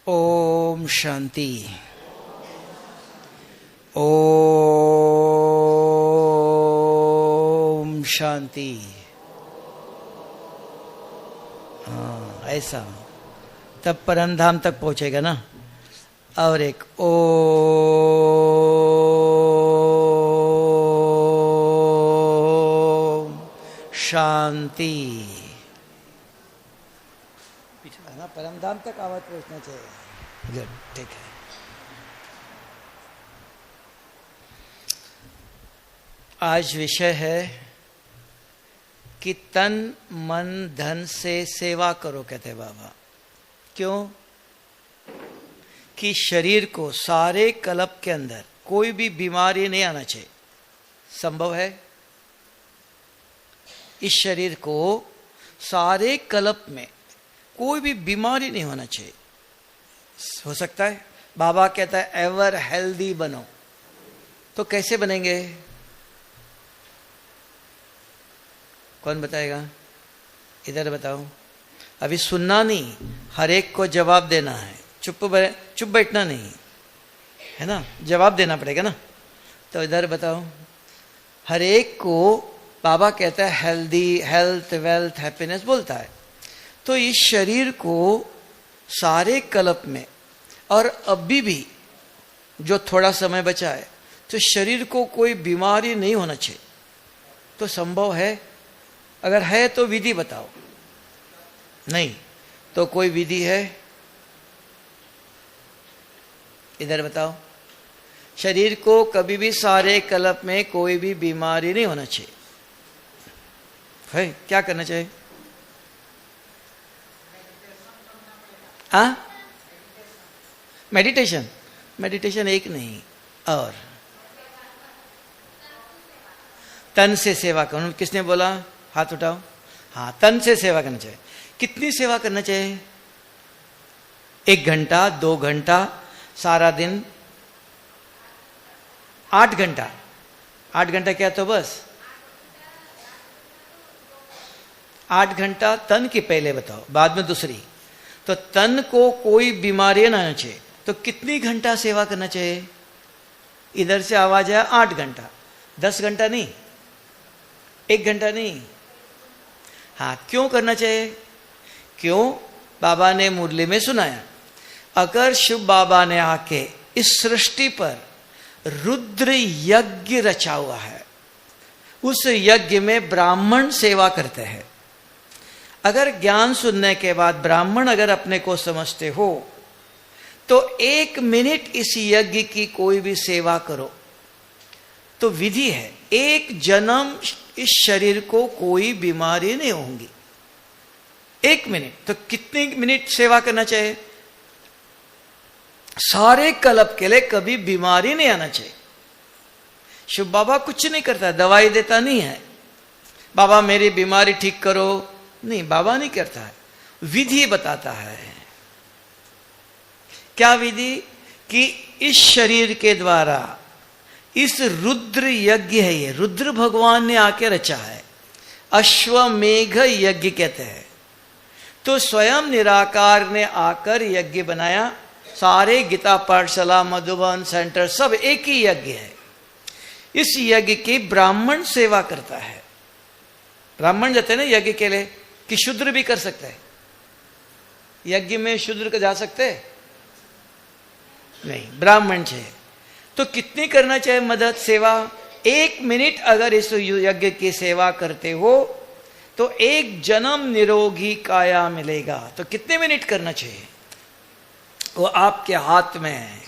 ओम शांति। ओम शांति। हाँ, ऐसा तब परम धाम तक पहुंचेगा ना। और एक ओम शांति। पीछे ना परम धाम तक आवाज पहुंचना चाहिए। गुड, ठीक है। आज विषय है कि तन मन धन से सेवा करो, कहते हैं बाबा। क्यों? कि शरीर को सारे कल्प के अंदर कोई भी बीमारी नहीं आना चाहिए। संभव है? इस शरीर को सारे कल्प में कोई भी बीमारी नहीं होना चाहिए। हो सकता है? बाबा कहता है एवर हेल्दी बनो। तो कैसे बनेंगे? कौन बताएगा? इधर बताओ। अभी सुनना नहीं, हर एक को जवाब देना है। चुप बैठना नहीं है ना, जवाब देना पड़ेगा ना। तो इधर बताओ। हर एक को बाबा कहता है हेल्दी, हेल्थ, वेल्थ, हैप्पीनेस बोलता है। तो इस शरीर को सारे कल्प में और अभी भी जो थोड़ा समय बचा है, तो शरीर को कोई बीमारी नहीं होना चाहिए। तो संभव है? अगर है तो विधि बताओ। नहीं तो कोई विधि है? इधर बताओ। शरीर को कभी भी सारे कल्प में कोई भी बीमारी नहीं होना चाहिए। है? क्या करना चाहिए? हाँ, मेडिटेशन। मेडिटेशन एक नहीं, और तन से सेवा करो। किसने बोला? हाथ उठाओ। हाँ, तन से सेवा करना चाहिए। कितनी सेवा करना चाहिए? 1 घंटा, 2 घंटा, सारा दिन 8 घंटा। 8 घंटा क्या? तो बस 8 घंटा तन की पहले बताओ, बाद में दूसरी। तो तन को कोई बीमारी ना आना चाहिए। तो कितनी घंटा सेवा करना चाहिए? इधर से आवाज है 8 घंटा। 10 घंटा नहीं, 1 घंटा नहीं। हाँ, क्यों करना चाहिए? क्यों? बाबा ने मुरली में सुनाया, अगर शिव बाबा ने आके इस सृष्टि पर रुद्र यज्ञ रचा हुआ है, उस यज्ञ में ब्राह्मण सेवा करते हैं। अगर ज्ञान सुनने के बाद ब्राह्मण अगर अपने को समझते हो, तो 1 मिनट इस यज्ञ की कोई भी सेवा करो। तो विधि है, 1 जन्म इस शरीर को कोई बीमारी नहीं होगी। 1 मिनट। तो कितने मिनट सेवा करना चाहिए? सारे कल्प के लिए कभी बीमारी नहीं आना चाहिए। शिव बाबा कुछ नहीं करता, दवाई देता नहीं है। बाबा मेरी बीमारी ठीक करो, नहीं, बाबा नहीं करता है। विधि बताता है। क्या विधि? कि इस शरीर के द्वारा, इस रुद्र यज्ञ है, ये रुद्र भगवान ने आके रचा है। अश्वमेघ यज्ञ कहते हैं। तो स्वयं निराकार ने आकर यज्ञ बनाया। सारे गीता पाठशाला, मधुबन सेंटर सब एक ही यज्ञ है। इस यज्ञ की ब्राह्मण सेवा करता है। ब्राह्मण जाते हैं ना यज्ञ के लिए, कि शूद्र भी कर सकते हैं यज्ञ में? शूद्र का जा सकते नहीं, ब्राह्मण चाहिए। तो कितनी करना चाहिए मदद, सेवा? 1 मिनट अगर इस यज्ञ की सेवा करते हो तो 1 जन्म निरोगी काया मिलेगा। तो कितने मिनट करना चाहिए? वो आपके हाथ में है।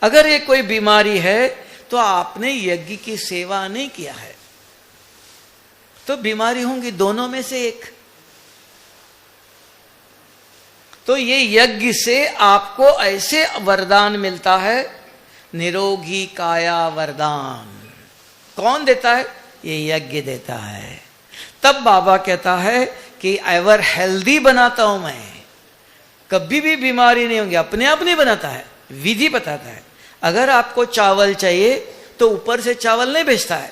अगर ये कोई बीमारी है तो आपने यज्ञ की सेवा नहीं किया है, तो बीमारी होंगी, दोनों में से एक। तो ये यज्ञ से आपको ऐसे वरदान मिलता है, निरोगी काया वरदान। कौन देता है? ये यज्ञ देता है। तब बाबा कहता है कि एवर हेल्दी बनाता हूं मैं, कभी भी बीमारी नहीं होंगी। अपने आप नहीं बनाता है, विधि बताता है। अगर आपको चावल चाहिए तो ऊपर से चावल नहीं भेजता है।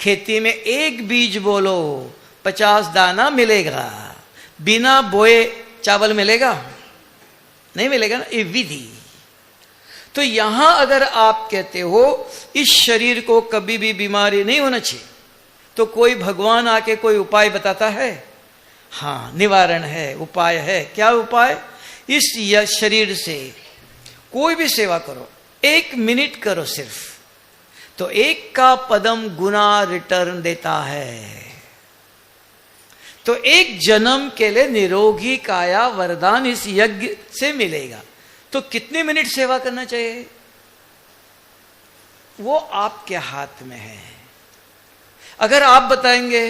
खेती में 1 बीज बोलो, 50 दाना मिलेगा। बिना बोए चावल मिलेगा? नहीं मिलेगा ना, ये विधि। तो यहां अगर आप कहते हो इस शरीर को कभी भी बीमारी नहीं होना चाहिए, तो कोई भगवान आके कोई उपाय बताता है? हाँ, निवारण है, उपाय है। क्या उपाय? इस शरीर से कोई भी सेवा करो, 1 मिनट करो सिर्फ, तो 1 का पदम गुना रिटर्न देता है। तो 1 जन्म के लिए निरोगी काया वरदान इस यज्ञ से मिलेगा। तो कितने मिनट सेवा करना चाहिए वो आपके हाथ में है। अगर आप बताएंगे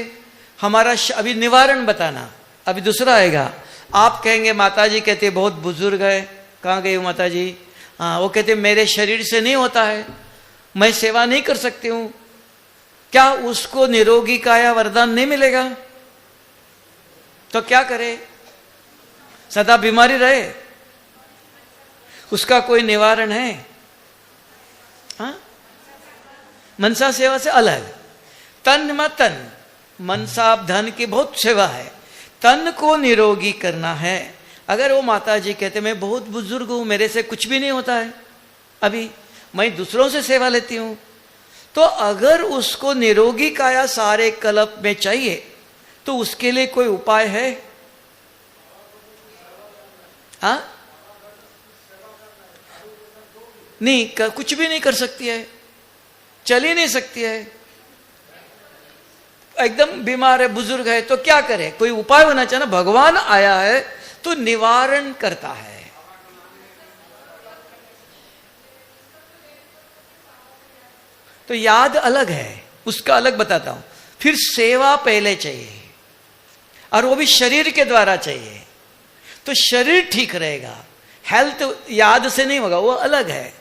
हमारा अभी निवारण बताना, अभी दूसरा आएगा, आप कहेंगे माता जी कहते बहुत बुजुर्ग है, कहाँ गई हो माता जी? हाँ, वो कहते मेरे शरीर से नहीं होता है, मैं सेवा नहीं कर सकती हूं, क्या उसको निरोगी काया वरदान नहीं मिलेगा? तो क्या करे? सदा बीमारी रहे? उसका कोई निवारण है? हाँ, मनसा सेवा से अलग। तन म तन, मनसा धन की बहुत सेवा है, तन को निरोगी करना है। अगर वो माता जी कहते मैं बहुत बुजुर्ग हूं, मेरे से कुछ भी नहीं होता है, अभी मैं दूसरों से सेवा लेती हूं, तो अगर उसको निरोगी काया सारे कल्प में चाहिए तो उसके लिए कोई उपाय है? हाँ, नहीं, कुछ भी नहीं कर सकती है, चल ही नहीं सकती है, एकदम बीमार है, बुजुर्ग है, तो क्या करे? कोई उपाय होना चाहिए ना। भगवान आया है तो निवारण करता है। तो याद अलग है, उसका अलग बताता हूं। फिर सेवा पहले चाहिए, और वो भी शरीर के द्वारा चाहिए, तो शरीर ठीक रहेगा, हेल्थ याद से नहीं होगा, वो अलग है।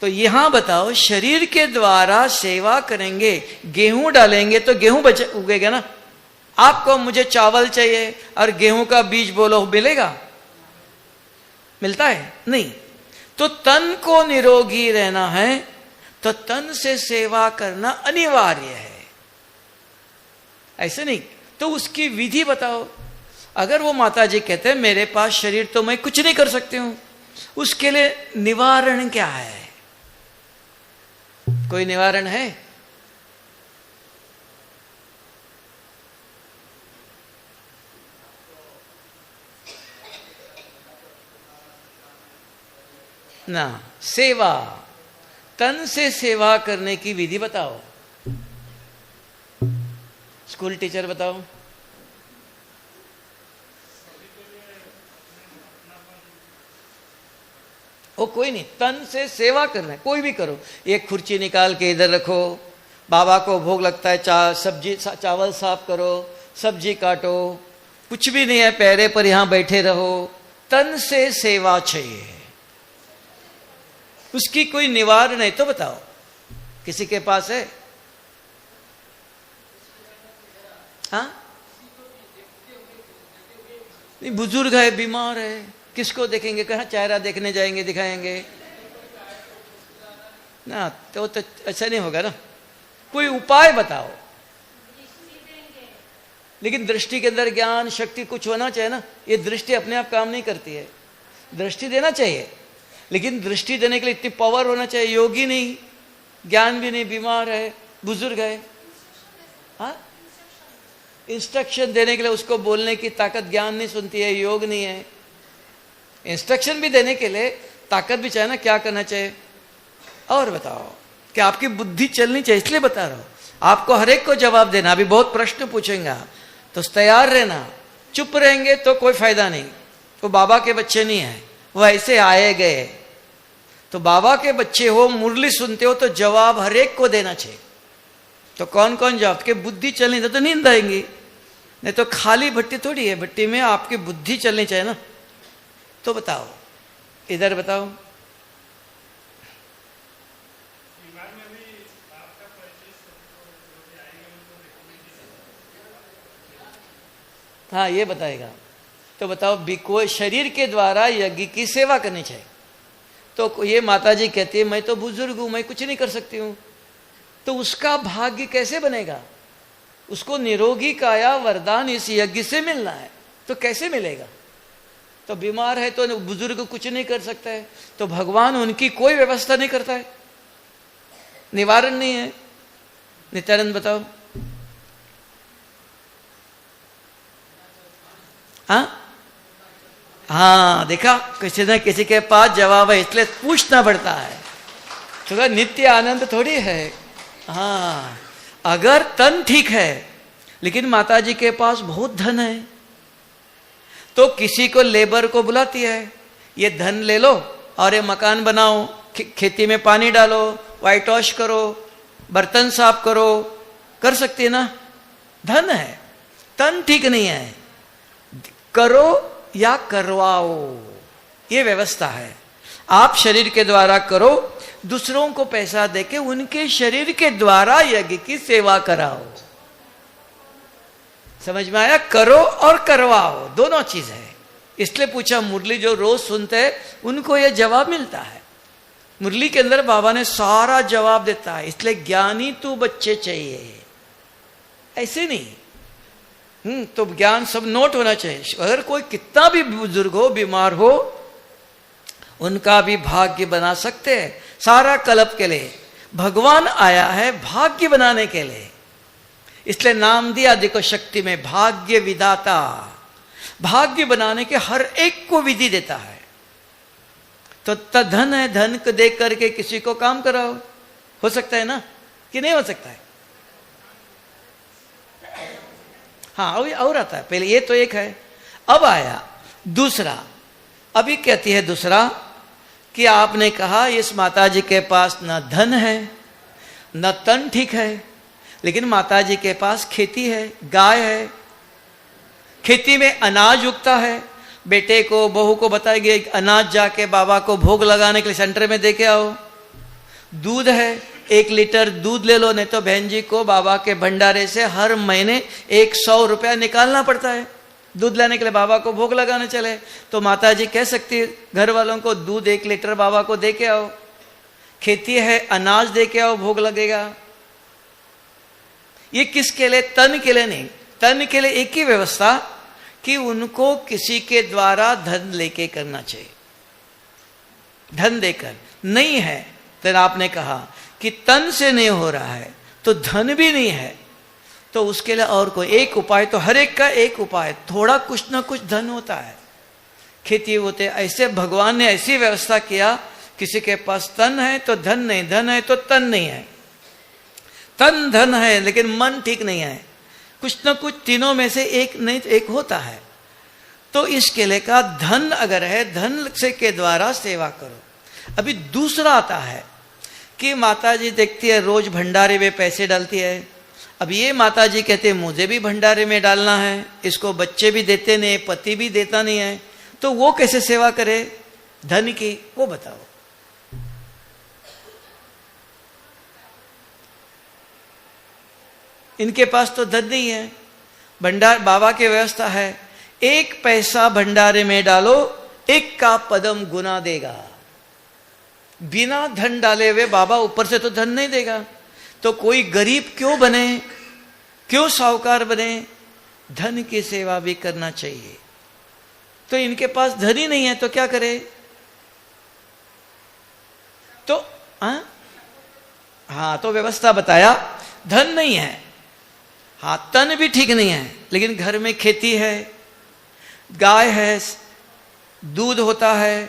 तो यहां बताओ, शरीर के द्वारा सेवा करेंगे, गेहूं डालेंगे तो गेहूं उगेगा ना। आपको मुझे चावल चाहिए और गेहूं का बीज बोलो, मिलेगा? मिलता है? नहीं। तो तन को निरोगी रहना है तो तन से सेवा करना अनिवार्य है, ऐसे नहीं। तो उसकी विधि बताओ। अगर वो माता जी कहते हैं मेरे पास शरीर तो मैं कुछ नहीं कर सकती हूं, उसके लिए निवारण क्या है? कोई निवारण है? ना, सेवा, तन से सेवा करने की विधि बताओ। स्कूल टीचर बताओ। वो कोई नहीं, तन से सेवा करना है, कोई भी करो। एक खुर्ची निकाल के इधर रखो, बाबा को भोग लगता है, चावल साफ करो, सब्जी काटो, कुछ भी नहीं है, पैरे पर यहां बैठे रहो, तन से सेवा चाहिए। उसकी कोई निवारण है तो बताओ, किसी के पास है? हाँ, नहीं, बुजुर्ग है, बीमार है, किसको देखेंगे? कहाँ चेहरा देखने जाएंगे, दिखाएंगे ना, तो ऐसा नहीं होगा ना। कोई उपाय बताओ। लेकिन दृष्टि के अंदर ज्ञान शक्ति कुछ होना चाहिए ना। ये दृष्टि अपने आप काम नहीं करती है, दृष्टि देना चाहिए, लेकिन दृष्टि देने के लिए इतनी पावर होना चाहिए। योगी नहीं, ज्ञान भी नहीं, बीमार है, बुजुर्ग है, हाँ, इंस्ट्रक्शन देने के लिए उसको बोलने की ताकत ज्ञान नहीं सुनती है, योग नहीं है। इंस्ट्रक्शन भी देने के लिए ताकत भी चाहिए ना, क्या करना चाहिए। और बताओ कि आपकी बुद्धि चलनी चाहिए, इसलिए बता रहा हूं। आपको हर एक को जवाब देना, अभी बहुत प्रश्न पूछेंगे तो तैयार रहना। चुप रहेंगे तो कोई फायदा नहीं। वो बाबा के बच्चे नहीं है, वो ऐसे आए गए। तो बाबा के बच्चे हो, मुरली सुनते हो, तो जवाब हर एक को देना चाहिए। तो कौन कौन जवाब? के बुद्धि चलनी तो नींद आएंगी, नहीं तो खाली भट्टी थोड़ी है, भट्टी में आपकी बुद्धि चलनी चाहिए ना। तो बताओ, इधर बताओ। हाँ, ये बताएगा। तो बताओ, कोई शरीर के द्वारा यज्ञ की सेवा करनी चाहिए। तो ये माता जी कहती है मैं तो बुजुर्ग हूं, मैं कुछ नहीं कर सकती हूं, तो उसका भाग्य कैसे बनेगा? उसको निरोगी काया वरदान इस यज्ञ से मिलना है, तो कैसे मिलेगा? तो बीमार है तो बुजुर्ग कुछ नहीं कर सकता है, तो भगवान उनकी कोई व्यवस्था नहीं करता है, निवारण नहीं है। नित्यानंद बताओ। हाँ देखा, किसी न किसी के पास जवाब है, इसलिए पूछना पड़ता है। तो नित्य आनंद थोड़ी है। हाँ, अगर तन ठीक है लेकिन माताजी के पास बहुत धन है, तो किसी को लेबर को बुलाती है, ये धन ले लो और ये मकान बनाओ, खेती में पानी डालो, व्हाइट वॉश करो, बर्तन साफ करो, कर सकती है ना, धन है। तन ठीक नहीं है, करो या करवाओ, ये व्यवस्था है। आप शरीर के द्वारा करो, दूसरों को पैसा देके उनके शरीर के द्वारा यज्ञ की सेवा कराओ। समझ में आया? करो और करवाओ, दोनों चीज है। इसलिए पूछा, मुरली जो रोज सुनते हैं उनको यह जवाब मिलता है। मुरली के अंदर बाबा ने सारा जवाब देता है। इसलिए ज्ञानी तो बच्चे चाहिए, ऐसे नहीं। तो ज्ञान सब नोट होना चाहिए। अगर कोई कितना भी बुजुर्ग हो, बीमार हो, उनका भी भाग्य बना सकते हैं। सारा कल्प के लिए भगवान आया है, भाग्य बनाने के लिए। इसलिए नाम दिया देखो शक्ति में, भाग्य विधाता। भाग्य बनाने के हर एक को विधि देता है। तो धन है, धन को देख करके किसी को काम कराओ, हो सकता है ना कि नहीं हो सकता है? हाँ, और आता है। पहले ये तो एक है, अब आया दूसरा। अभी कहती है दूसरा कि आपने कहा इस माताजी के पास न धन है न तन ठीक है, लेकिन माताजी के पास खेती है, गाय है, खेती में अनाज उगता है। बेटे को बहू को बताया गया अनाज जाके बाबा को भोग लगाने के लिए सेंटर में दे के आओ। दूध है, 1 लीटर दूध ले लो, नहीं तो बहन जी को बाबा के भंडारे से हर महीने 100 रुपया निकालना पड़ता है दूध लाने के लिए, बाबा को भोग लगाने चले। तो माता जी कह सकती है घर वालों को दूध 1 लीटर बाबा को दे के आओ। खेती है, अनाज दे के आओ, भोग लगेगा। ये किसके लिए? तन के लिए नहीं। तन के लिए एक ही व्यवस्था कि उनको किसी के द्वारा धन लेके करना चाहिए, धन देकर। नहीं है तो आपने कहा कि तन से नहीं हो रहा है तो धन भी नहीं है, तो उसके लिए और कोई एक उपाय, तो हर एक का एक उपाय, थोड़ा कुछ ना कुछ धन होता है। खेती होते ऐसे भगवान ने ऐसी व्यवस्था किया, किसी के पास तन है तो धन नहीं, धन है तो तन नहीं है। तन धन है लेकिन मन ठीक नहीं है, कुछ ना कुछ तीनों में से एक नहीं तो एक होता है। तो इसके लिए का धन अगर है, धन से के द्वारा सेवा करो। अभी दूसरा आता है कि माताजी देखती है रोज भंडारे में पैसे डालती है। अब ये माताजी कहते हैं मुझे भी भंडारे में डालना है, इसको बच्चे भी देते नहीं, पति भी देता नहीं है, तो वो कैसे सेवा करे धन की, वो बताओ। इनके पास तो धन नहीं है, भंडार बाबा की व्यवस्था है, 1 पैसा भंडारे में डालो 1 का पदम गुना देगा। बिना धन डाले हुए बाबा ऊपर से तो धन नहीं देगा। तो कोई गरीब क्यों बने, क्यों साहूकार बने? धन की सेवा भी करना चाहिए। तो इनके पास धन ही नहीं है तो क्या करे? तो हाँ, तो व्यवस्था बताया, धन नहीं है, हाँ तन भी ठीक नहीं है, लेकिन घर में खेती है, गाय है, दूध होता है,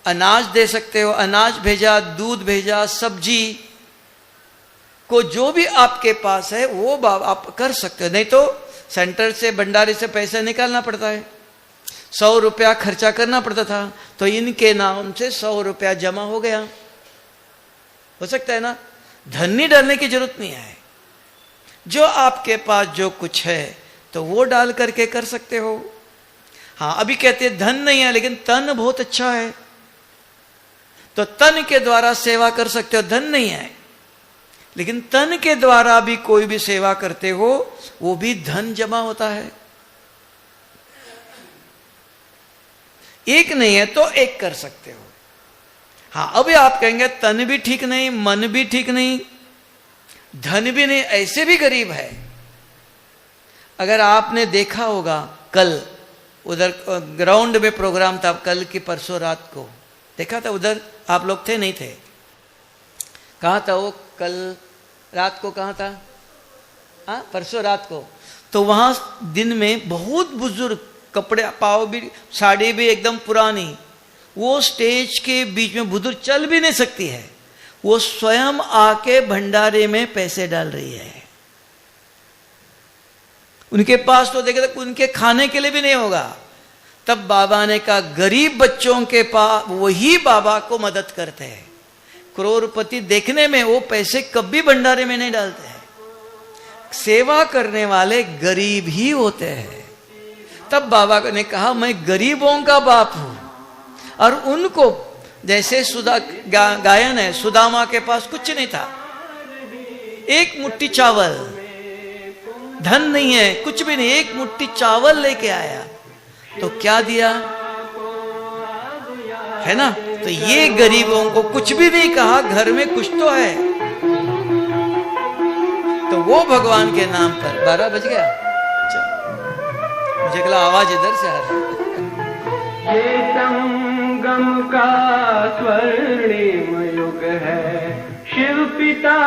अनाज दे सकते हो, अनाज भेजा, दूध भेजा, सब्जी को जो भी आपके पास है वो आप कर सकते हो। नहीं तो सेंटर से भंडारे से पैसा निकालना पड़ता है, 100 रुपया खर्चा करना पड़ता था, तो इनके नाम से 100 रुपया जमा हो गया। हो सकता है ना, धन नहीं डालने की जरूरत नहीं है, जो आपके पास जो कुछ है तो वो डाल करके कर सकते हो। हाँ, अभी कहते हैं धन नहीं है लेकिन तन बहुत अच्छा है, तो तन के द्वारा सेवा कर सकते हो। धन नहीं है लेकिन तन के द्वारा भी कोई भी सेवा करते हो वो भी धन जमा होता है। एक नहीं है तो एक कर सकते हो। हाँ, अभी आप कहेंगे तन भी ठीक नहीं, मन भी ठीक नहीं, धन भी नहीं, ऐसे भी गरीब है। अगर आपने देखा होगा कल उधर ग्राउंड में प्रोग्राम था कल की परसों रात को, देखा था उधर, आप लोग थे नहीं थे? कहाँ था वो कल रात को? कहाँ था? हाँ, परसों रात को। तो वहाँ दिन में बहुत बुजुर्ग, कपड़े पाव भी, साड़ी भी एकदम पुरानी, वो स्टेज के बीच में बुजुर्ग चल भी नहीं सकती है, वो स्वयं आके भंडारे में पैसे डाल रही है। उनके पास तो देखे तो उनके खाने के लिए भी नहीं होगा। तब बाबा ने कहा गरीब बच्चों के पास वही बाबा को मदद करते हैं, करोड़पति देखने में वो पैसे कभी भंडारे में नहीं डालते हैं, सेवा करने वाले गरीब ही होते हैं। तब बाबा ने कहा मैं गरीबों का बाप हूं, और उनको जैसे सुधा गायन है, सुदामा के पास कुछ नहीं था, एक मुट्ठी चावल, धन नहीं है, कुछ भी नहीं, एक मुट्ठी चावल लेके आया, तो क्या दिया है ना? तो ये गरीबों को कुछ भी नहीं कहा, घर में कुछ तो है, तो वो भगवान के नाम पर 12 बज गया। मुझे कहा आवाज इधर से आ रही। ये संगम का स्वर्णिम युग है, शिव पिता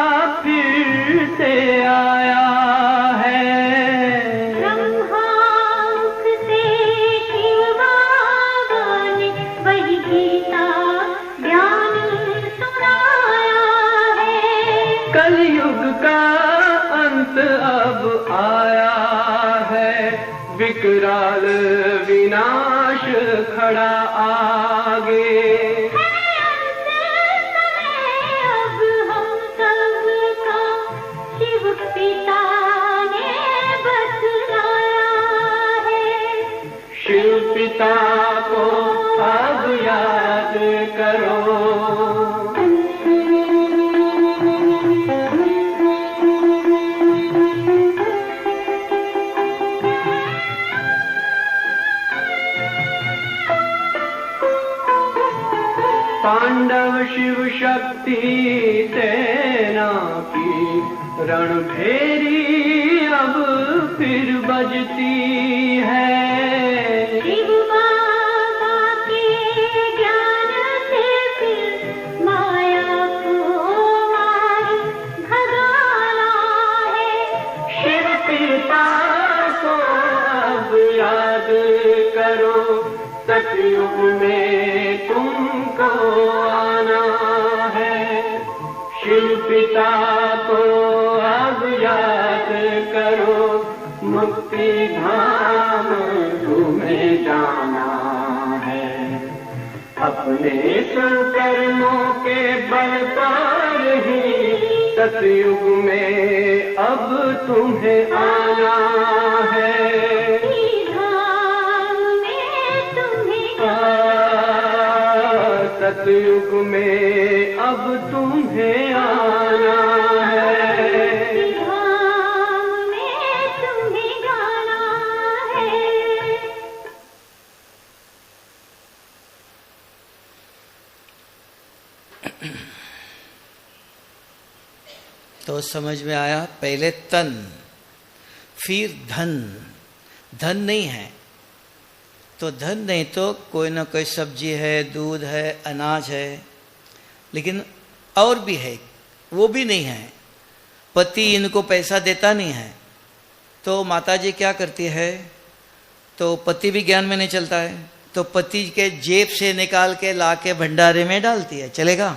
फिर से आया है। ब्रह्मांक से शिव बाबा ने वही गीता ज्ञान सुनाया है। कलयुग का अंत अब आया है, विकराल विनाश खड़ा आगे। अब हम सबका शिव पिता ने बतलाया है। शिव पिता को अब याद करो। पांडव शिव शक्ति सेना की रणभेरी अब फिर बजती है। शिव बाबा के ज्ञान से फिर माया को मार भगाना है। शिव पिता को अब याद करो, सतयुग में तुमको आना है। शिव पिता को अब याद करो, मुक्ति धाम तुम्हें जाना है। अपने कर्मों के बल पर ही सतयुग में अब तुम्हें आना है। सतयुग में अब तुम्हें आना है। धाम में तुम्हें जाना है। तो समझ में आया, पहले तन फिर धन। धन नहीं है तो धन नहीं तो कोई ना कोई सब्जी है, दूध है, अनाज है, लेकिन और भी है, वो भी नहीं है। पति इनको पैसा देता नहीं है, तो माताजी क्या करती है, तो पति भी ज्ञान में नहीं चलता है, तो पति के जेब से निकाल के ला के भंडारे में डालती है, चलेगा?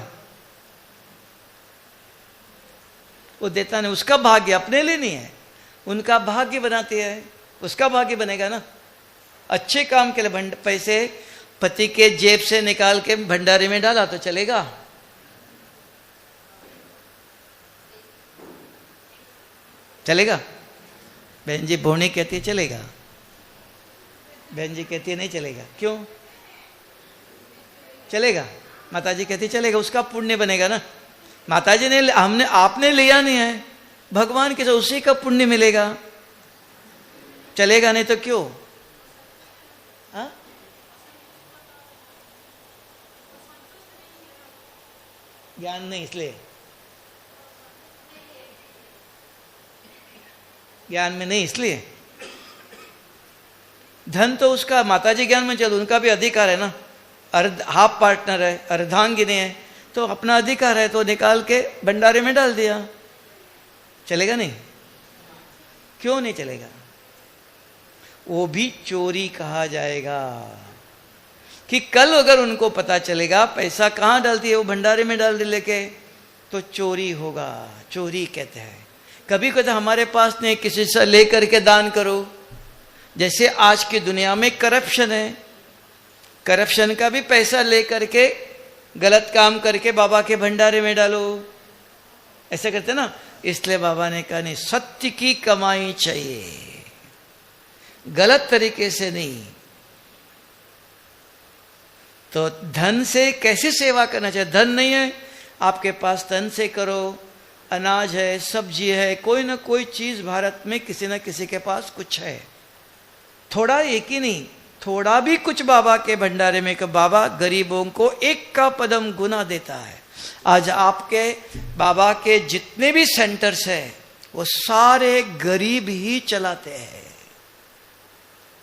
वो देता नहीं, उसका भाग्य अपने लिए नहीं है, उनका भाग्य बनाती है, उसका भाग्य बनेगा ना। अच्छे काम के लिए पैसे पति के जेब से निकाल के भंडारे में डाला तो चलेगा? चलेगा? बहन जी भोनी कहती है चलेगा, बहन जी कहती है नहीं चलेगा। क्यों चलेगा? माताजी कहती है चलेगा, उसका पुण्य बनेगा ना। माताजी ने, हमने, आपने लिया नहीं है, भगवान के उसी का पुण्य मिलेगा, चलेगा नहीं तो क्यों? हाँ? ज्ञान नहीं, इसलिए ज्ञान में नहीं, इसलिए धन तो उसका, माताजी ज्ञान में चलो उनका भी अधिकार है ना, हाफ पार्टनर है, अर्धांगिनी है, तो अपना अधिकार है, तो निकाल के भंडारे में डाल दिया, चलेगा नहीं? क्यों नहीं चलेगा? वो भी चोरी कहा जाएगा कि कल अगर उनको पता चलेगा पैसा कहाँ डालती है, वो भंडारे में डाल दे लेके, तो चोरी होगा। चोरी कहते हैं। कभी कभी हमारे पास नहीं, किसी से लेकर के दान करो। जैसे आज की दुनिया में करप्शन है, करप्शन का भी पैसा लेकर के गलत काम करके बाबा के भंडारे में डालो, ऐसा करते ना। इसलिए बाबा ने कहा नहीं, सत्य की कमाई चाहिए, गलत तरीके से नहीं। तो धन से कैसे सेवा करना चाहिए? धन नहीं है आपके पास, धन से करो। अनाज है, सब्जी है, कोई ना कोई चीज भारत में किसी न किसी के पास कुछ है। थोड़ा एक ही नहीं, थोड़ा भी कुछ बाबा के भंडारे में, बाबा गरीबों को एक का पदम गुना देता है। आज आपके बाबा के जितने भी सेंटर्स हैं वो सारे गरीब ही चलाते हैं,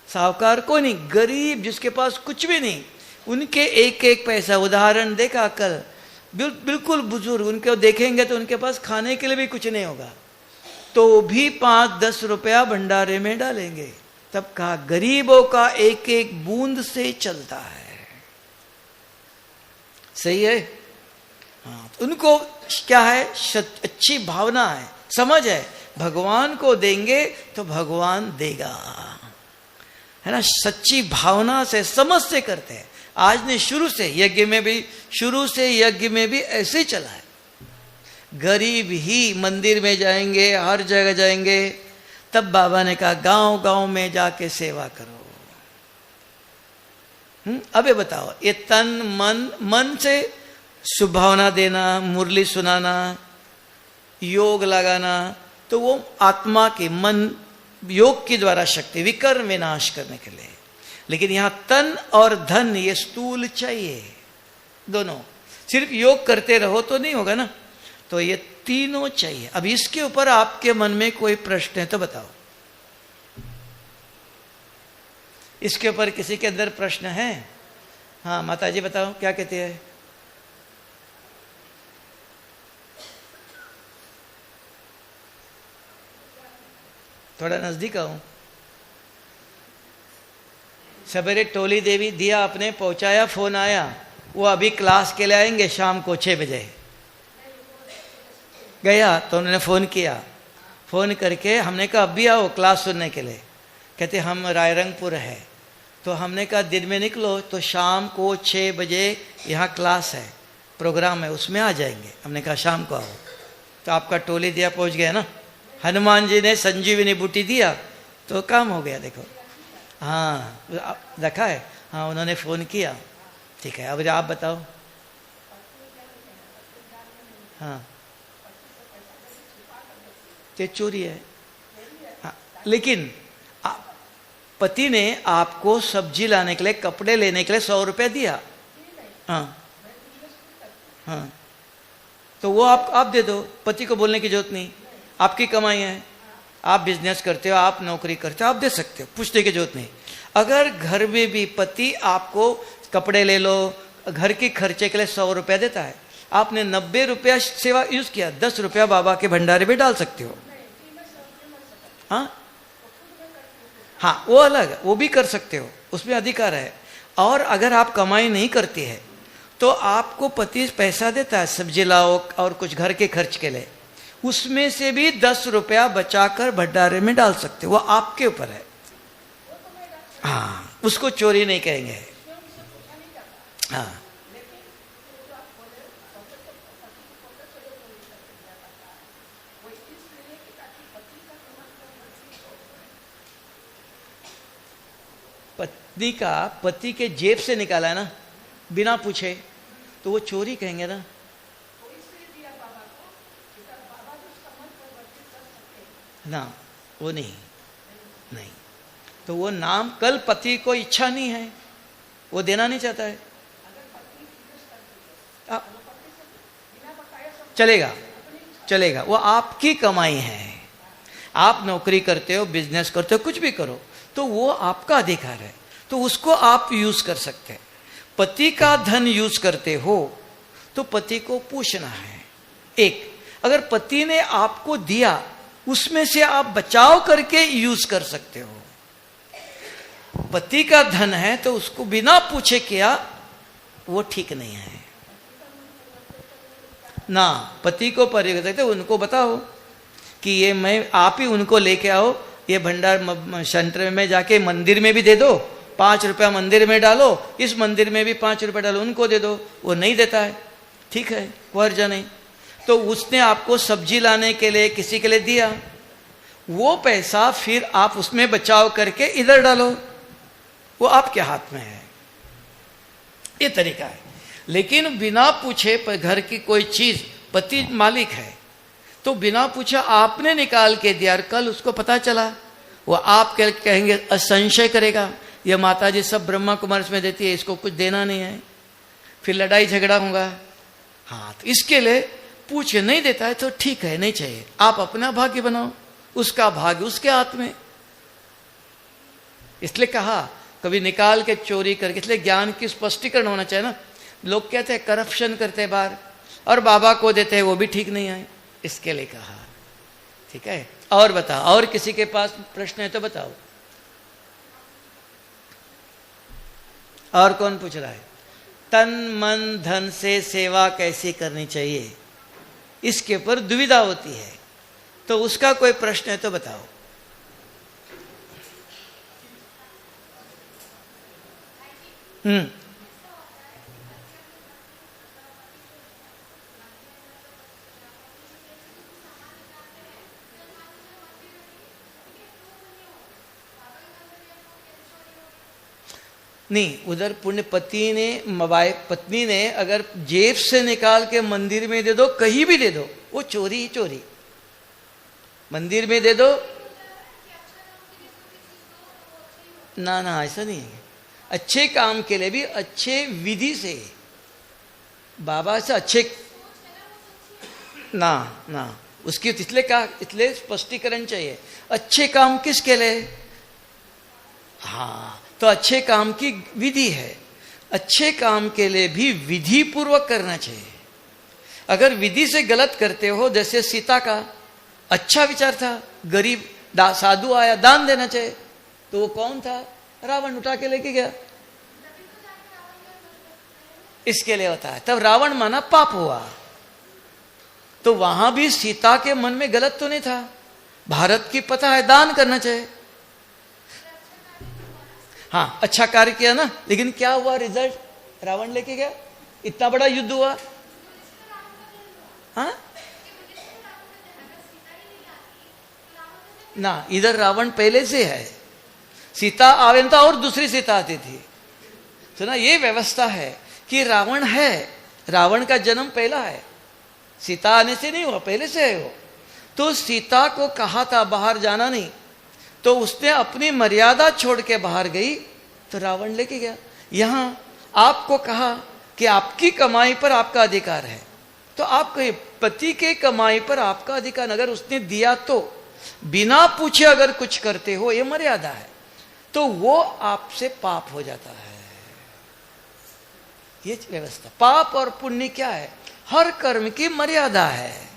साहूकार को नहीं, गरीब जिसके पास कुछ भी नहीं, उनके एक एक पैसा। उदाहरण देखा कल, बिल्कुल बुजुर्ग, उनके देखेंगे तो उनके पास खाने के लिए भी कुछ नहीं होगा, तो भी 5-10 रुपया भंडारे में डालेंगे। तब कहा गरीबों का एक एक बूंद से चलता है। सही है? हाँ, उनको क्या है? अच्छी भावना है, समझ है, भगवान को देंगे तो भगवान देगा, है ना। सच्ची भावना से, समझ से करते हैं। आज ने शुरू से यज्ञ में भी, शुरू से यज्ञ में भी ऐसे ही चला है। गरीब ही मंदिर में जाएंगे, हर जगह जाएंगे। तब बाबा ने कहा गांव गांव में जाके सेवा करो। अबे बताओ, ये तन मन से शुभ भावना देना, मुरली सुनाना, योग लगाना, तो वो आत्मा की, मन योग के द्वारा शक्ति, विकर्म विनाश करने के लिए। लेकिन यहां तन और धन, ये स्थूल चाहिए दोनों। सिर्फ योग करते रहो तो नहीं होगा ना, तो ये तीनों चाहिए। अब इसके ऊपर आपके मन में कोई प्रश्न है तो बताओ। इसके ऊपर किसी के अंदर प्रश्न है? हाँ माता जी बताओ, क्या कहते हैं? थोड़ा नजदीक आऊं। सवेरे टोली देवी दिया आपने पहुंचाया, फोन आया, वो अभी क्लास के लिए आएंगे शाम को 6 बजे। गया तो उन्होंने फ़ोन किया, फ़ोन करके हमने कहा अब भी आओ क्लास सुनने के लिए। कहते हम रायरंगपुर है। तो हमने कहा दिन में निकलो तो शाम को 6 बजे यहाँ क्लास है, प्रोग्राम है, उसमें आ जाएंगे। हमने कहा शाम को आओ। तो आपका टोली दिया पहुँच गया ना, हनुमान जी ने संजीवनी बूटी दिया तो काम हो गया। देखो हाँ देखा है, हाँ उन्होंने फ़ोन किया, ठीक है। अब आप बताओ। हाँ ये चोरी है। हाँ, लेकिन पति ने आपको सब्जी लाने के लिए, कपड़े लेने के लिए 100 रुपया दिया। हाँ हाँ, तो वो आप दे दो, पति को बोलने की जरूरत नहीं, आपकी कमाई है, आप बिजनेस करते हो, आप नौकरी करते हो, आप दे सकते हो, पूछने की जरूरत नहीं। अगर घर में भी पति आपको कपड़े ले लो, घर के खर्चे के लिए 100 रुपया देता है, आपने 90 रुपया सेवा यूज किया, 10 रुपया बाबा के भंडारे में डाल सकते हो। हाँ हाँ, वो अलग, वो भी कर सकते हो, उसमें अधिकार है। और अगर आप कमाई नहीं करती है तो आपको पति पैसा देता है, सब्जी लाओ और कुछ घर के खर्च के लिए, उसमें से भी 10 रुपया बचाकर भंडारे में डाल सकते हो, वो आपके ऊपर है। हाँ, उसको चोरी नहीं कहेंगे। हाँ पत्नी का पति के जेब से निकाला है ना, बिना पूछे, तो वो चोरी कहेंगे ना। ना वो नहीं, नहीं तो वो नाम, कल पति को इच्छा नहीं है, वो देना नहीं चाहता है, चलेगा चलेगा, वो आपकी कमाई है। आप नौकरी करते हो, बिजनेस करते हो, कुछ भी करो, तो वो आपका अधिकार है, तो उसको आप यूज कर सकते हैं। पति का धन यूज करते हो तो पति को पूछना है। एक, अगर पति ने आपको दिया उसमें से आप बचाव करके यूज कर सकते हो। पति का धन है तो उसको बिना पूछे किया वो ठीक नहीं है ना। पति को परिवर्तित उनको बताओ कि ये मैं आप ही उनको लेके आओ, ये भंडार सेंटर में जाके मंदिर में भी दे दो, 5 रुपया मंदिर में डालो, इस मंदिर में भी 5 रुपया डालो, उनको दे दो। वो नहीं देता है, ठीक है, कोई हर्जा नहीं। तो उसने आपको सब्जी लाने के लिए किसी के लिए दिया, वो पैसा फिर आप उसमें बचाव करके इधर डालो, वो आपके हाथ में है। ये तरीका है। लेकिन बिना पूछे घर की कोई चीज, पति मालिक है तो बिना पूछा आपने निकाल के दिया, कल उसको पता चला, वो आप कहेंगे, संशय करेगा, ये माता जी सब ब्रह्मा कुमार में देती है, इसको कुछ देना नहीं है, फिर लड़ाई झगड़ा होगा। हाँ, तो इसके लिए पूछे, नहीं देता है तो ठीक है, नहीं चाहिए, आप अपना भाग्य बनाओ, उसका भाग्य उसके हाथ में। इसलिए कहा कभी निकाल के चोरी करके, इसलिए ज्ञान की स्पष्टीकरण होना चाहिए ना। लोग कहते हैं करप्शन करते हैं बाहर और बाबा को देते हैं, वो भी ठीक नहीं है, इसके लिए कहा। ठीक है, और बताओ, और किसी के पास प्रश्न है तो बताओ। और कौन पूछ रहा है? तन मन धन से सेवा कैसे करनी चाहिए, इसके ऊपर दुविधा होती है, तो उसका कोई प्रश्न है तो बताओ। नहीं, उधर पुण्य पति ने पत्नी ने अगर जेब से निकाल के मंदिर में दे दो, कहीं भी दे दो, वो चोरी ही चोरी। मंदिर में दे दो ना, ना ऐसा नहीं है। अच्छे काम के लिए भी अच्छे विधि से, बाबा से अच्छे ना ना, उसकी इसलिए स्पष्टीकरण चाहिए। अच्छे काम किसके लिए? हाँ, तो अच्छे काम की विधि है। अच्छे काम के लिए भी विधि पूर्वक करना चाहिए। अगर विधि से गलत करते हो, जैसे सीता का अच्छा विचार था, गरीब साधु आया, दान देना चाहिए, तो वो कौन था? रावण उठा के लेके गया, इसके लिए होता है। तब रावण माना पाप हुआ। तो वहां भी सीता के मन में गलत तो नहीं था, भारत की पता है, दान करना चाहिए। हाँ, अच्छा कार्य किया ना, लेकिन क्या हुआ रिजल्ट? रावण लेके गया, इतना बड़ा युद्ध हुआ। हाँ ना, इधर रावण पहले से है, सीता आवे था और दूसरी सीता आती थी। तो ना, ये व्यवस्था है कि रावण है, रावण का जन्म पहला है, सीता आने से नहीं हुआ, पहले से है वो। तो सीता को कहा था बाहर जाना नहीं, तो उसने अपनी मर्यादा छोड़ के बाहर गई, तो रावण लेके गया। यहां आपको कहा कि आपकी कमाई पर आपका अधिकार है, तो आपके पति के कमाई पर आपका अधिकार, अगर उसने दिया तो बिना पूछे अगर कुछ करते हो, ये मर्यादा है, तो वो आपसे पाप हो जाता है। ये व्यवस्था। पाप और पुण्य क्या है? हर कर्म की मर्यादा है,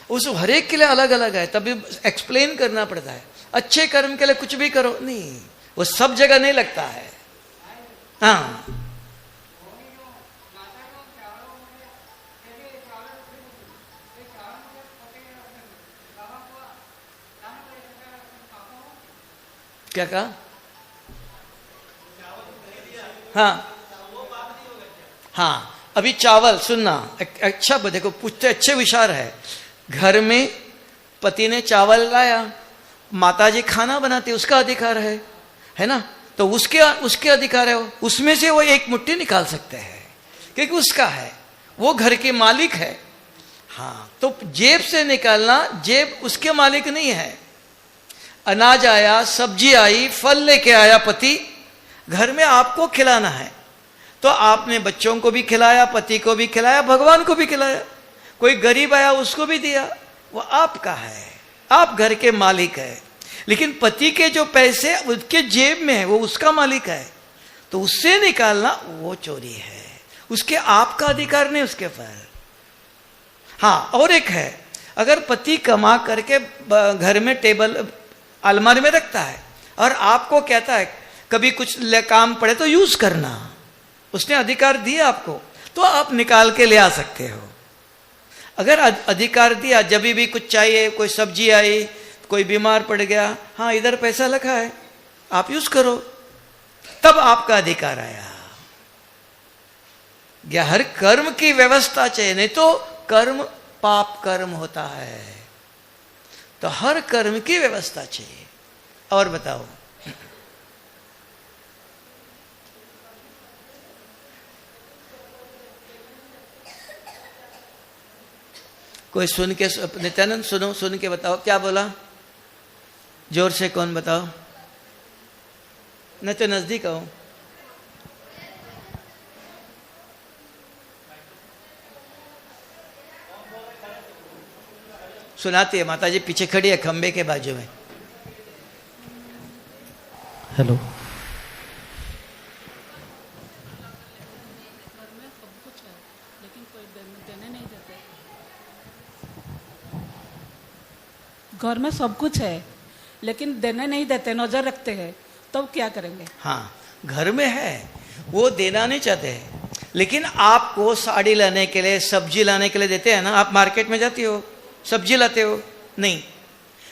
उस हर एक के लिए अलग अलग है, तभी एक्सप्लेन करना पड़ता है। अच्छे कर्म के लिए कुछ भी करो नहीं, वो सब जगह नहीं लगता है। हाँ, क्या कहा? हाँ हाँ, अभी चावल सुनना, अच्छा देखो, पूछते अच्छे विचार है। घर में पति ने चावल लाया, माताजी खाना बनाती, उसका अधिकार है ना, तो उसके अधिकार है, उसमें से वो एक मुट्ठी निकाल सकते हैं, क्योंकि उसका है, वो घर के मालिक है। हाँ, तो जेब से निकालना, जेब उसके मालिक नहीं है। अनाज आया, सब्जी आई, फल लेके आया पति, घर में आपको खिलाना है, तो आपने बच्चों को भी खिलाया, पति को भी खिलाया, भगवान को भी खिलाया। कोई गरीब आया, उसको भी दिया, वो आपका है, आप घर के मालिक है। लेकिन पति के जो पैसे उसके जेब में है, वो उसका मालिक है, तो उससे निकालना वो चोरी है, उसके आपका अधिकार नहीं उसके ऊपर। हाँ, और एक है, अगर पति कमा करके घर में टेबल अलमारी में रखता है और आपको कहता है कभी कुछ काम पड़े तो यूज करना, उसने अधिकार दिया आपको, तो आप निकाल के ले आ सकते हो। अगर अधिकार दिया, जब भी कुछ चाहिए, कोई सब्जी आई, कोई बीमार पड़ गया, हाँ इधर पैसा रखा है आप यूज करो, तब आपका अधिकार आया। या हर कर्म की व्यवस्था चाहिए, नहीं तो कर्म पाप कर्म होता है, तो हर कर्म की व्यवस्था चाहिए। और बताओ, कोई सुन के, नित्यानंद सुनो, सुन के बताओ क्या बोला, जोर से कौन बताओ, नहीं तो नजदीक आओ। सुनाती है माता जी, पीछे खड़ी है खंबे के बाजू में। हेलो, घर में सब कुछ है लेकिन देने नहीं देते, नजर रखते हैं, तब क्या करेंगे? हाँ, घर में है, वो देना नहीं चाहते हैं, लेकिन आपको साड़ी लाने के लिए, सब्जी लाने के लिए देते हैं ना। आप मार्केट में जाती हो, सब्जी लाते हो, नहीं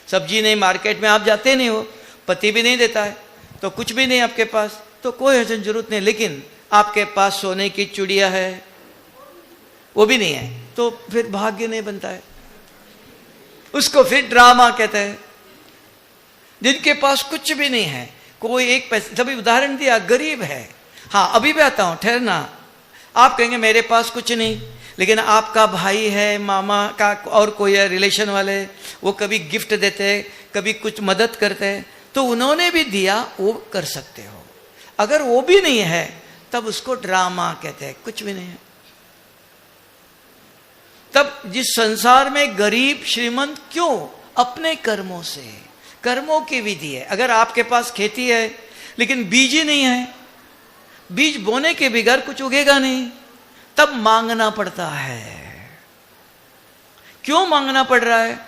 सब्जी नहीं, मार्केट में आप जाते नहीं हो, पति भी नहीं देता है, तो कुछ भी नहीं आपके पास, तो कोई जरूरत नहीं। लेकिन आपके पास सोने की चूड़ियां है, वो भी नहीं है, तो फिर भाग्य नहीं बनता है, उसको फिर ड्रामा कहते हैं। जिनके पास कुछ भी नहीं है, कोई एक पैसे, तभी उदाहरण दिया, गरीब है, हाँ अभी भी आता हूं, ठहरना। आप कहेंगे मेरे पास कुछ नहीं, लेकिन आपका भाई है, मामा का और कोई है रिलेशन वाले, वो कभी गिफ्ट देते, कभी कुछ मदद करते, तो उन्होंने भी दिया, वो कर सकते हो। अगर वो भी नहीं है, तब उसको ड्रामा कहते हैं, कुछ भी नहीं है। तब जिस संसार में गरीब श्रीमंत क्यों? अपने कर्मों से, कर्मों की विधि है। अगर आपके पास खेती है लेकिन बीज ही नहीं है, बीज बोने के बगैर कुछ उगेगा नहीं, तब मांगना पड़ता है। क्यों मांगना पड़ रहा है?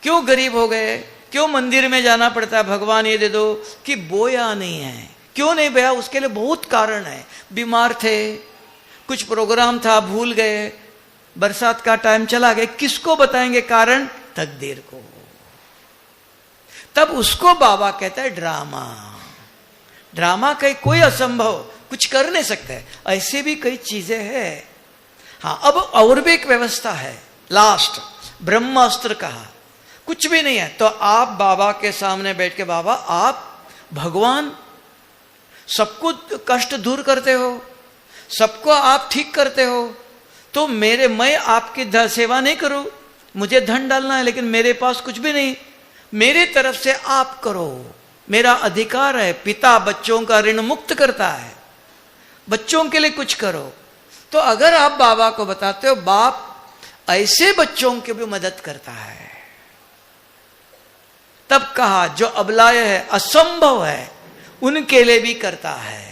क्यों गरीब हो गए? क्यों मंदिर में जाना पड़ता है, भगवान ये दे दो, कि बोया नहीं है। क्यों नहीं बोया? उसके लिए बहुत कारण है। बीमार थे, कुछ प्रोग्राम था, भूल गए, बरसात का टाइम चला गया, किसको बताएंगे कारण? तकदीर को। तब उसको बाबा कहता है ड्रामा। ड्रामा कहीं कोई असंभव, कुछ कर नहीं सकते, ऐसे भी कई चीजें हैं। हाँ, अब और भी एक व्यवस्था है, लास्ट ब्रह्मास्त्र कहा, कुछ भी नहीं है तो आप बाबा के सामने बैठ के, बाबा आप भगवान, सबको कष्ट दूर करते हो, सबको आप ठीक करते हो, तो मैं आपकी सेवा नहीं करूं, मुझे धन डालना है लेकिन मेरे पास कुछ भी नहीं, मेरे तरफ से आप करो, मेरा अधिकार है। पिता बच्चों का ऋण मुक्त करता है, बच्चों के लिए कुछ करो। तो अगर आप बाबा को बताते हो, बाप ऐसे बच्चों की भी मदद करता है, तब कहा जो अबलाय है, असंभव है, उनके लिए भी करता है,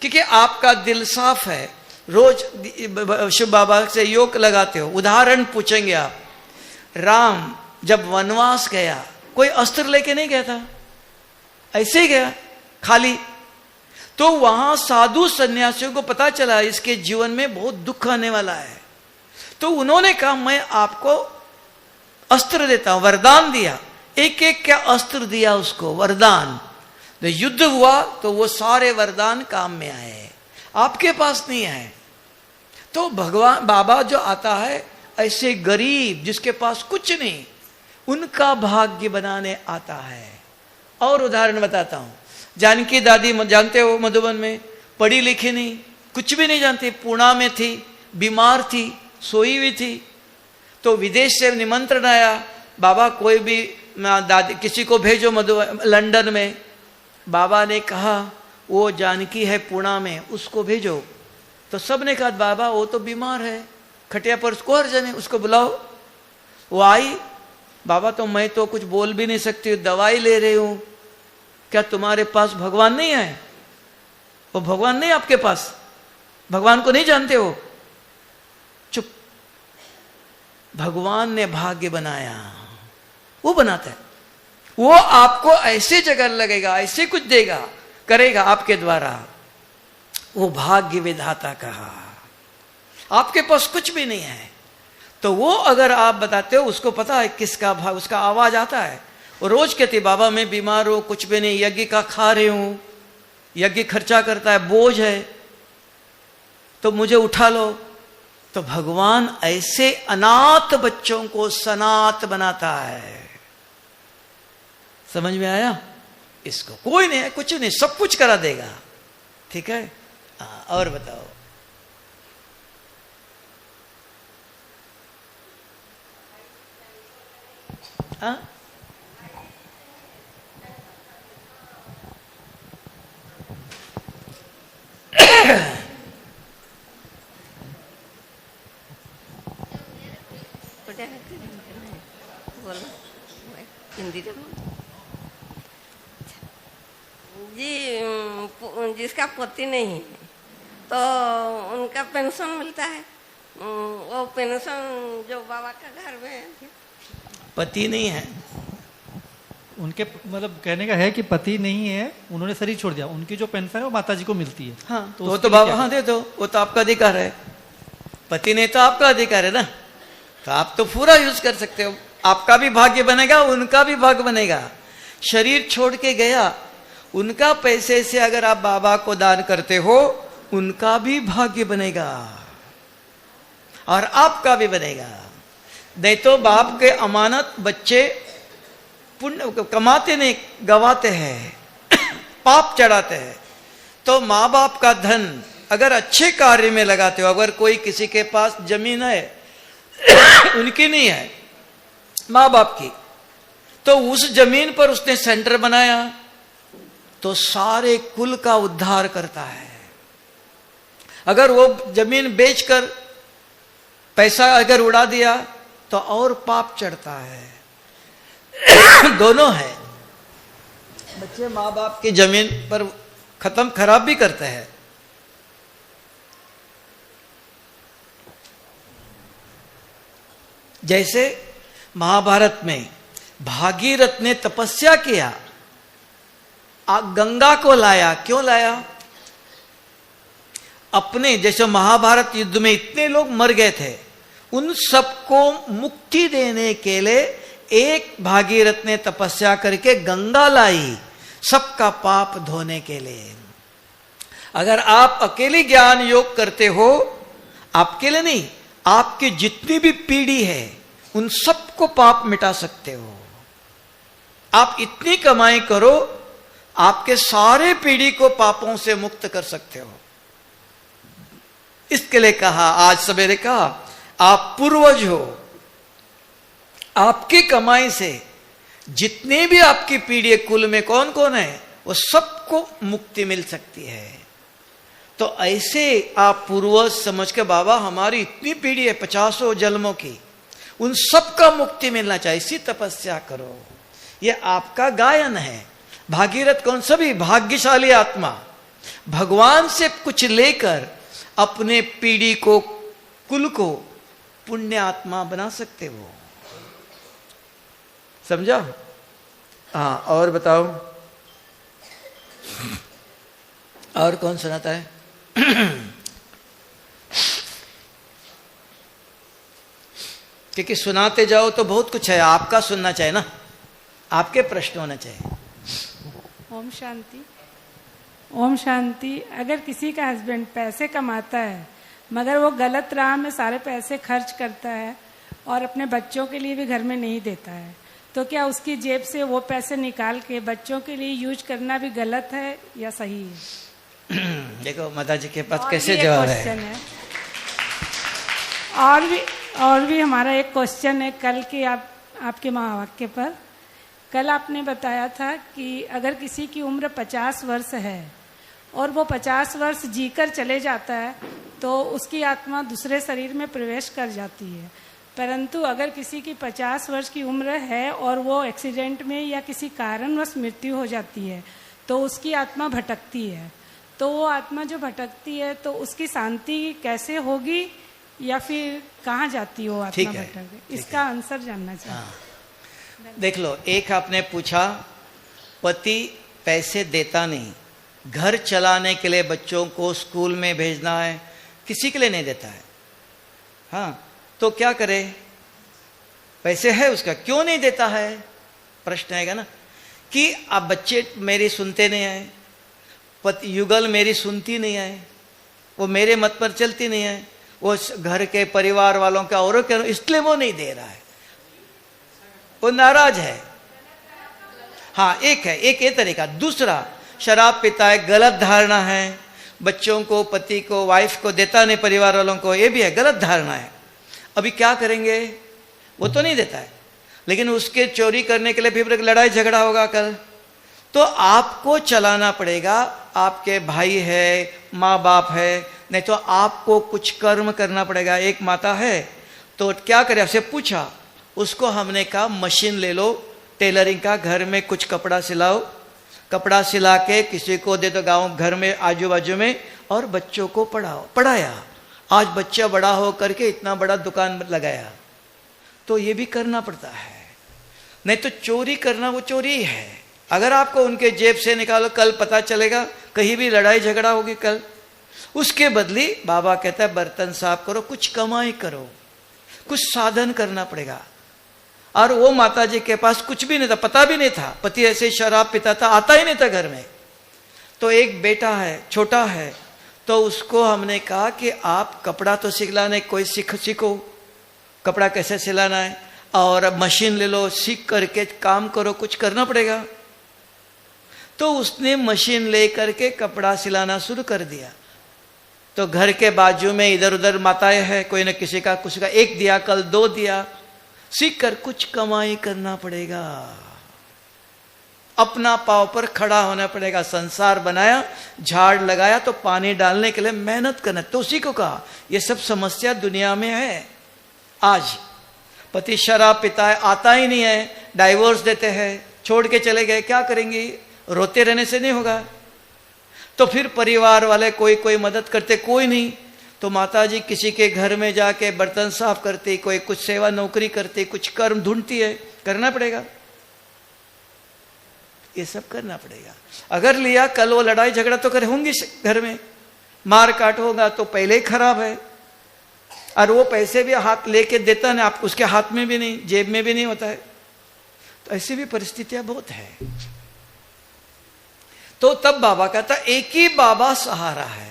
क्योंकि आपका दिल साफ है। रोज शिव बाबा से योग लगाते हो। उदाहरण पूछेंगे आप, राम जब वनवास गया, कोई अस्त्र लेके नहीं गया था, ऐसे ही गया खाली। तो वहां साधु सन्यासियों को पता चला इसके जीवन में बहुत दुख आने वाला है, तो उन्होंने कहा मैं आपको अस्त्र देता हूं, वरदान दिया। एक एक क्या अस्त्र दिया उसको, वरदान। तो युद्ध हुआ तो वो सारे वरदान काम में आए, आपके पास नहीं है। तो भगवान बाबा जो आता है, ऐसे गरीब जिसके पास कुछ नहीं, उनका भाग्य बनाने आता है। और उदाहरण बताता हूं, जानकी दादी जानते हो, मधुबन में, पढ़ी लिखी नहीं, कुछ भी नहीं जानती, पुणे में थी, बीमार थी, सोई हुई थी। तो विदेश से निमंत्रण आया, बाबा कोई भी दादी किसी को भेजो लंदन में। बाबा ने कहा वो जानकी है पुणे में, उसको भेजो। तो सब ने कहा बाबा वो तो बीमार है, खटिया पर उसको हर जने, उसको बुलाओ। वो आई, बाबा तो मैं तो कुछ बोल भी नहीं सकती, दवाई ले रही हूं। क्या तुम्हारे पास भगवान नहीं है? वो भगवान नहीं आपके पास? भगवान को नहीं जानते हो? चुप। भगवान ने भाग्य बनाया, वो बनाता है। वो आपको ऐसे जगह लगेगा, ऐसे कुछ देगा, करेगा आपके द्वारा। वो भाग्य विधाता कहा। आपके पास कुछ भी नहीं है तो वो अगर आप बताते हो, उसको पता है किसका भाग, उसका आवाज आता है। वो रोज कहती बाबा मैं बीमार हूं, कुछ भी नहीं, यज्ञ का खा रही हूं, यज्ञ खर्चा करता है, बोझ है, तो मुझे उठा लो। तो भगवान ऐसे अनाथ बच्चों को सनात बनाता है। समझ में आया? इसको कोई नहीं है, कुछ नहीं, सब कुछ करा देगा। ठीक है? और बताओ। हाँ, हिंदी जी, जिसका पति नहीं है तो उनका पेंशन मिलता है। वो पेंशन जो बाबा का घर में है। पति नहीं है उनके, मतलब कहने का है कि पति नहीं है, उन्होंने शरीर छोड़ दिया, उनकी जो पेंशन है वो माता जी को मिलती है। हाँ, तो वो उसके तो लिए बाबा क्या हाँ दे दो, वो तो आपका अधिकार है। पति नहीं तो आपका अधिकार है ना, तो आप तो पूरा यूज कर सकते हो। आपका भी भाग्य बनेगा, उनका भी भाग्य बनेगा। शरीर छोड़ के गया, उनका पैसे से अगर आप बाबा को दान करते हो, उनका भी भाग्य बनेगा और आपका भी बनेगा। नहीं तो बाप के अमानत बच्चे पुण्य कमाते नहीं, गवाते हैं, पाप चढ़ाते हैं। तो माँ बाप का धन अगर अच्छे कार्य में लगाते हो, अगर कोई किसी के पास जमीन है उनकी नहीं है, माँ बाप की, तो उस जमीन पर उसने सेंटर बनाया तो सारे कुल का उद्धार करता है। अगर वो जमीन बेचकर पैसा अगर उड़ा दिया तो और पाप चढ़ता है। दोनों है। बच्चे माँ बाप की जमीन पर खराब भी करते हैं। जैसे महाभारत में भागीरथ ने तपस्या किया, गंगा को लाया। क्यों लाया? अपने, जैसे महाभारत युद्ध में इतने लोग मर गए थे, उन सबको मुक्ति देने के लिए एक भागीरथ ने तपस्या करके गंगा लाई, सबका पाप धोने के लिए। अगर आप अकेले ज्ञान योग करते हो, आपके लिए नहीं, आपकी जितनी भी पीढ़ी है उन सबको पाप मिटा सकते हो। आप इतनी कमाई करो, आपके सारे पीढ़ी को पापों से मुक्त कर सकते हो। इसके लिए कहा, आज सवेरे कहा, आप पूर्वज हो, आपकी कमाई से जितने भी आपकी पीढ़ी कुल में कौन कौन है, वो सबको मुक्ति मिल सकती है। तो ऐसे आप पूर्वज समझ के, बाबा हमारी इतनी पीढ़ी है 50 जन्मों की, उन सबका मुक्ति मिलना चाहिए, इसी तपस्या करो। ये आपका गायन है। भागीरथ कौन? सभी भाग्यशाली आत्मा भगवान से कुछ लेकर अपने पीढ़ी को, कुल को पुण्य आत्मा बना सकते हो। समझा? हाँ, और बताओ, और कौन सुनाता है? क्योंकि सुनाते जाओ तो बहुत कुछ है, आपका सुनना चाहिए ना, आपके प्रश्न होना चाहिए। ओम शांति। ओम शांति। अगर किसी का हस्बैंड पैसे कमाता है मगर वो गलत राह में सारे पैसे खर्च करता है और अपने बच्चों के लिए भी घर में नहीं देता है, तो क्या उसकी जेब से वो पैसे निकाल के बच्चों के लिए यूज करना भी गलत है या सही है? देखो माता जी के पास कैसे जवाब है। और भी हमारा एक क्वेश्चन है कल के आपके महावाक्य पर। कल आपने बताया था कि अगर किसी की उम्र 50 वर्ष है और वो 50 वर्ष जीकर चले जाता है तो उसकी आत्मा दूसरे शरीर में प्रवेश कर जाती है। परंतु अगर किसी की 50 वर्ष की उम्र है और वो एक्सीडेंट में या किसी कारणवश मृत्यु हो जाती है तो उसकी आत्मा भटकती है। तो वो आत्मा जो भटकती है तो उसकी शांति कैसे होगी या फिर कहाँ जाती हो ठीक आत्मा है, भटक? ठीक इसका आंसर जानना चाहिए। हाँ। देख लो, एक आपने पूछा पति पैसे देता नहीं, घर चलाने के लिए बच्चों को स्कूल में भेजना है, किसी के लिए नहीं देता है। हाँ, तो क्या करे? पैसे है उसका, क्यों नहीं देता है? प्रश्न आएगा ना कि अब बच्चे मेरी सुनते नहीं है, पति युगल मेरी सुनती नहीं है, वो मेरे मत पर चलती नहीं है, वो घर के परिवार वालों का और इसलिए वो नहीं दे रहा है, वो नाराज है। हाँ, एक है, एक ये तरीका। दूसरा, शराब पीता है, गलत धारणा है, बच्चों को, पति को, वाइफ को देता नहीं, परिवार वालों को, ये भी है, गलत धारणा है। अभी क्या करेंगे? वो तो नहीं देता है, लेकिन उसके चोरी करने के लिए फिर लड़ाई झगड़ा होगा कल, तो आपको चलाना पड़ेगा। आपके भाई है, माँ बाप है, नहीं तो आपको कुछ कर्म करना पड़ेगा। एक माता है तो क्या करे, आपसे पूछा, उसको हमने कहा मशीन ले लो टेलरिंग का, घर में कुछ कपड़ा सिलाओ, कपड़ा सिला के किसी को दे दो गांव घर में आजू बाजू में, और बच्चों को पढ़ाओ। पढ़ाया, आज बच्चा बड़ा हो करके इतना बड़ा दुकान लगाया। तो ये भी करना पड़ता है, नहीं तो चोरी करना वो चोरी ही है। अगर आपको उनके जेब से निकालो, कल पता चलेगा, कहीं भी लड़ाई झगड़ा होगी कल। उसके बदले बाबा कहता है बर्तन साफ करो, कुछ कमाई करो, कुछ साधन करना पड़ेगा। और वो माता जी के पास कुछ भी नहीं था, पता भी नहीं था, पति ऐसे शराब पीता था, आता ही नहीं था घर में। तो एक बेटा है, छोटा है, तो उसको हमने कहा कि आप कपड़ा तो सिलाने कोई सीखो, कपड़ा कैसे सिलाना है, और मशीन ले लो, सीख करके काम करो, कुछ करना पड़ेगा। तो उसने मशीन ले करके कपड़ा सिलाना शुरू कर दिया। तो घर के बाजू में इधर उधर माताएं हैं, कोई न किसी का कुछ का, एक दिया, कल 2 दिया, सीख कर कुछ कमाई करना पड़ेगा, अपना पांव पर खड़ा होना पड़ेगा। संसार बनाया, झाड़ लगाया, तो पानी डालने के लिए मेहनत करना। तो उसी को कहा, ये सब समस्या दुनिया में है। आज पति शराब पीता है, आता ही नहीं है, डाइवोर्स देते हैं, छोड़ के चले गए, क्या करेंगे? रोते रहने से नहीं होगा। तो फिर परिवार वाले कोई मदद करते, कोई नहीं, तो माता जी किसी के घर में जाके बर्तन साफ करती, कोई कुछ सेवा नौकरी करती, कुछ कर्म ढूंढती है, करना पड़ेगा, ये सब करना पड़ेगा। अगर लिया, कल वो लड़ाई झगड़ा तो कर होंगी घर में, मार काट होगा, तो पहले ही खराब है। और वो पैसे भी हाथ लेके देता ना, आप उसके हाथ में भी नहीं, जेब में भी नहीं होता है। तो ऐसी भी परिस्थितियां बहुत है। तो तब बाबा कहता, एक ही बाबा सहारा है।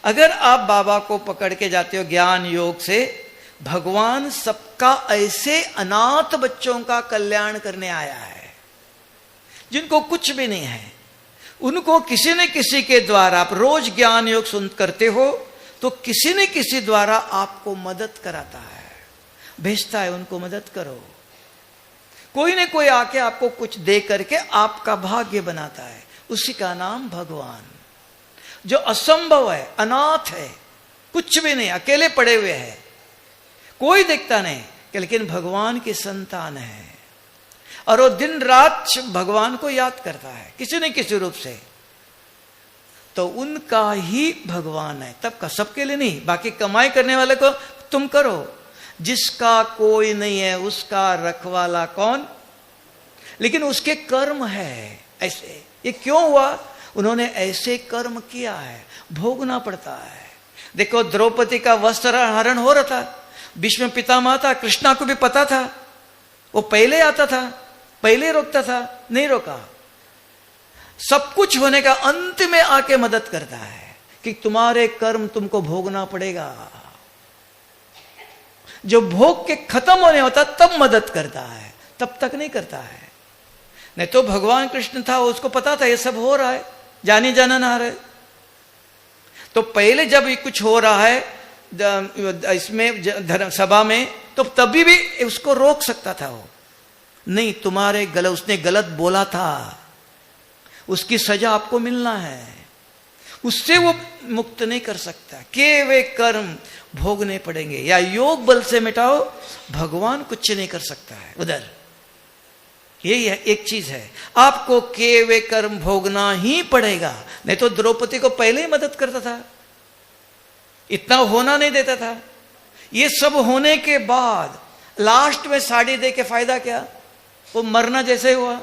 अगर आप बाबा को पकड़ के जाते हो ज्ञान योग से, भगवान सबका ऐसे अनाथ बच्चों का कल्याण करने आया है, जिनको कुछ भी नहीं है, उनको किसी न किसी के द्वारा, आप रोज ज्ञान योग सुन करते हो तो किसी न किसी द्वारा आपको मदद कराता है, भेजता है, उनको मदद करो। कोई न कोई आके आपको कुछ दे करके आपका भाग्य बनाता है, उसी का नाम भगवान। जो असंभव है, अनाथ है, कुछ भी नहीं, अकेले पड़े हुए हैं, कोई देखता नहीं, लेकिन भगवान की संतान है, और वो दिन रात भगवान को याद करता है किसी न किसी रूप से, तो उनका ही भगवान है। तब का सबके लिए नहीं, बाकी कमाई करने वाले को तुम करो, जिसका कोई नहीं है उसका रखवाला कौन? लेकिन उसके कर्म है ऐसे। ये क्यों हुआ? उन्होंने ऐसे कर्म किया है, भोगना पड़ता है। देखो, द्रौपदी का वस्त्र हरण हो रहा था, भीष्म पितामह था, कृष्णा को भी पता था, वो पहले आता था, पहले रोकता था, नहीं रोका। सब कुछ होने का अंत में आके मदद करता है कि तुम्हारे कर्म तुमको भोगना पड़ेगा। जो भोग के खत्म होने होता तब मदद करता है, तब तक नहीं करता है। नहीं तो भगवान कृष्ण था, उसको पता था ये सब हो रहा है, जानी जाना ना रहे। तो पहले जब ये कुछ हो रहा है इसमें धर्म सभा में, तो तभी भी उसको रोक सकता था वो। नहीं, तुम्हारे उसने गलत बोला था, उसकी सजा आपको मिलना है। उससे वो मुक्त नहीं कर सकता। के वे कर्म भोगने पड़ेंगे, या योग बल से मिटाओ, भगवान कुछ नहीं कर सकता है उधर। यही है, एक चीज है, आपको के वे कर्म भोगना ही पड़ेगा। नहीं तो द्रौपदी को पहले ही मदद करता था, इतना होना नहीं देता था। ये सब होने के बाद लास्ट में साड़ी दे के फायदा क्या? वो मरना जैसे हुआ।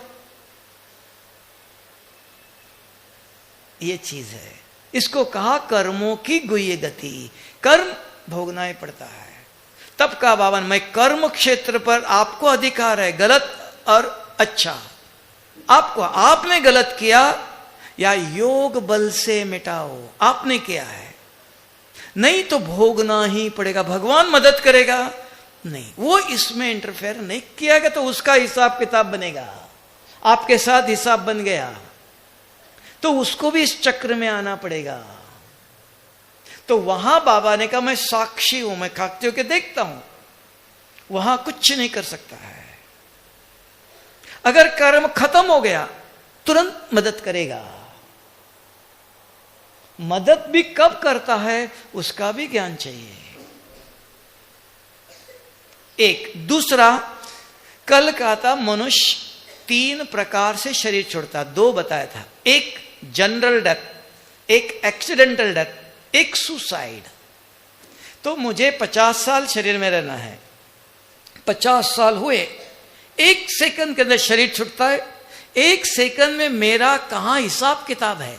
ये चीज है, इसको कहा कर्मों की गुह्य गति। कर्म भोगना ही पड़ता है। तब का बाबा मैं कर्म क्षेत्र पर आपको अधिकार है, गलत और अच्छा। आपको, आपने गलत किया या योग बल से मिटाओ, आपने किया है, नहीं तो भोगना ही पड़ेगा। भगवान मदद करेगा नहीं, वो इसमें इंटरफेयर नहीं किया गया तो उसका हिसाब किताब बनेगा। आपके साथ हिसाब बन गया तो उसको भी इस चक्र में आना पड़ेगा। तो वहां बाबा ने कहा मैं साक्षी हूं, मैं खाते होके देखता हूं, वहां कुछ नहीं कर सकता है। अगर कर्म खत्म हो गया तुरंत मदद करेगा। मदद भी कब करता है उसका भी ज्ञान चाहिए। एक दूसरा, कल कहा था मनुष्य 3 प्रकार से शरीर छोड़ता, 2 बताया था। एक जनरल डेथ, एक एक्सीडेंटल डेथ, एक सुसाइड। तो मुझे 50 साल शरीर में रहना है, 50 साल हुए, 1 सेकंड के अंदर शरीर छूटता है। 1 सेकंड में मेरा कहां हिसाब किताब है?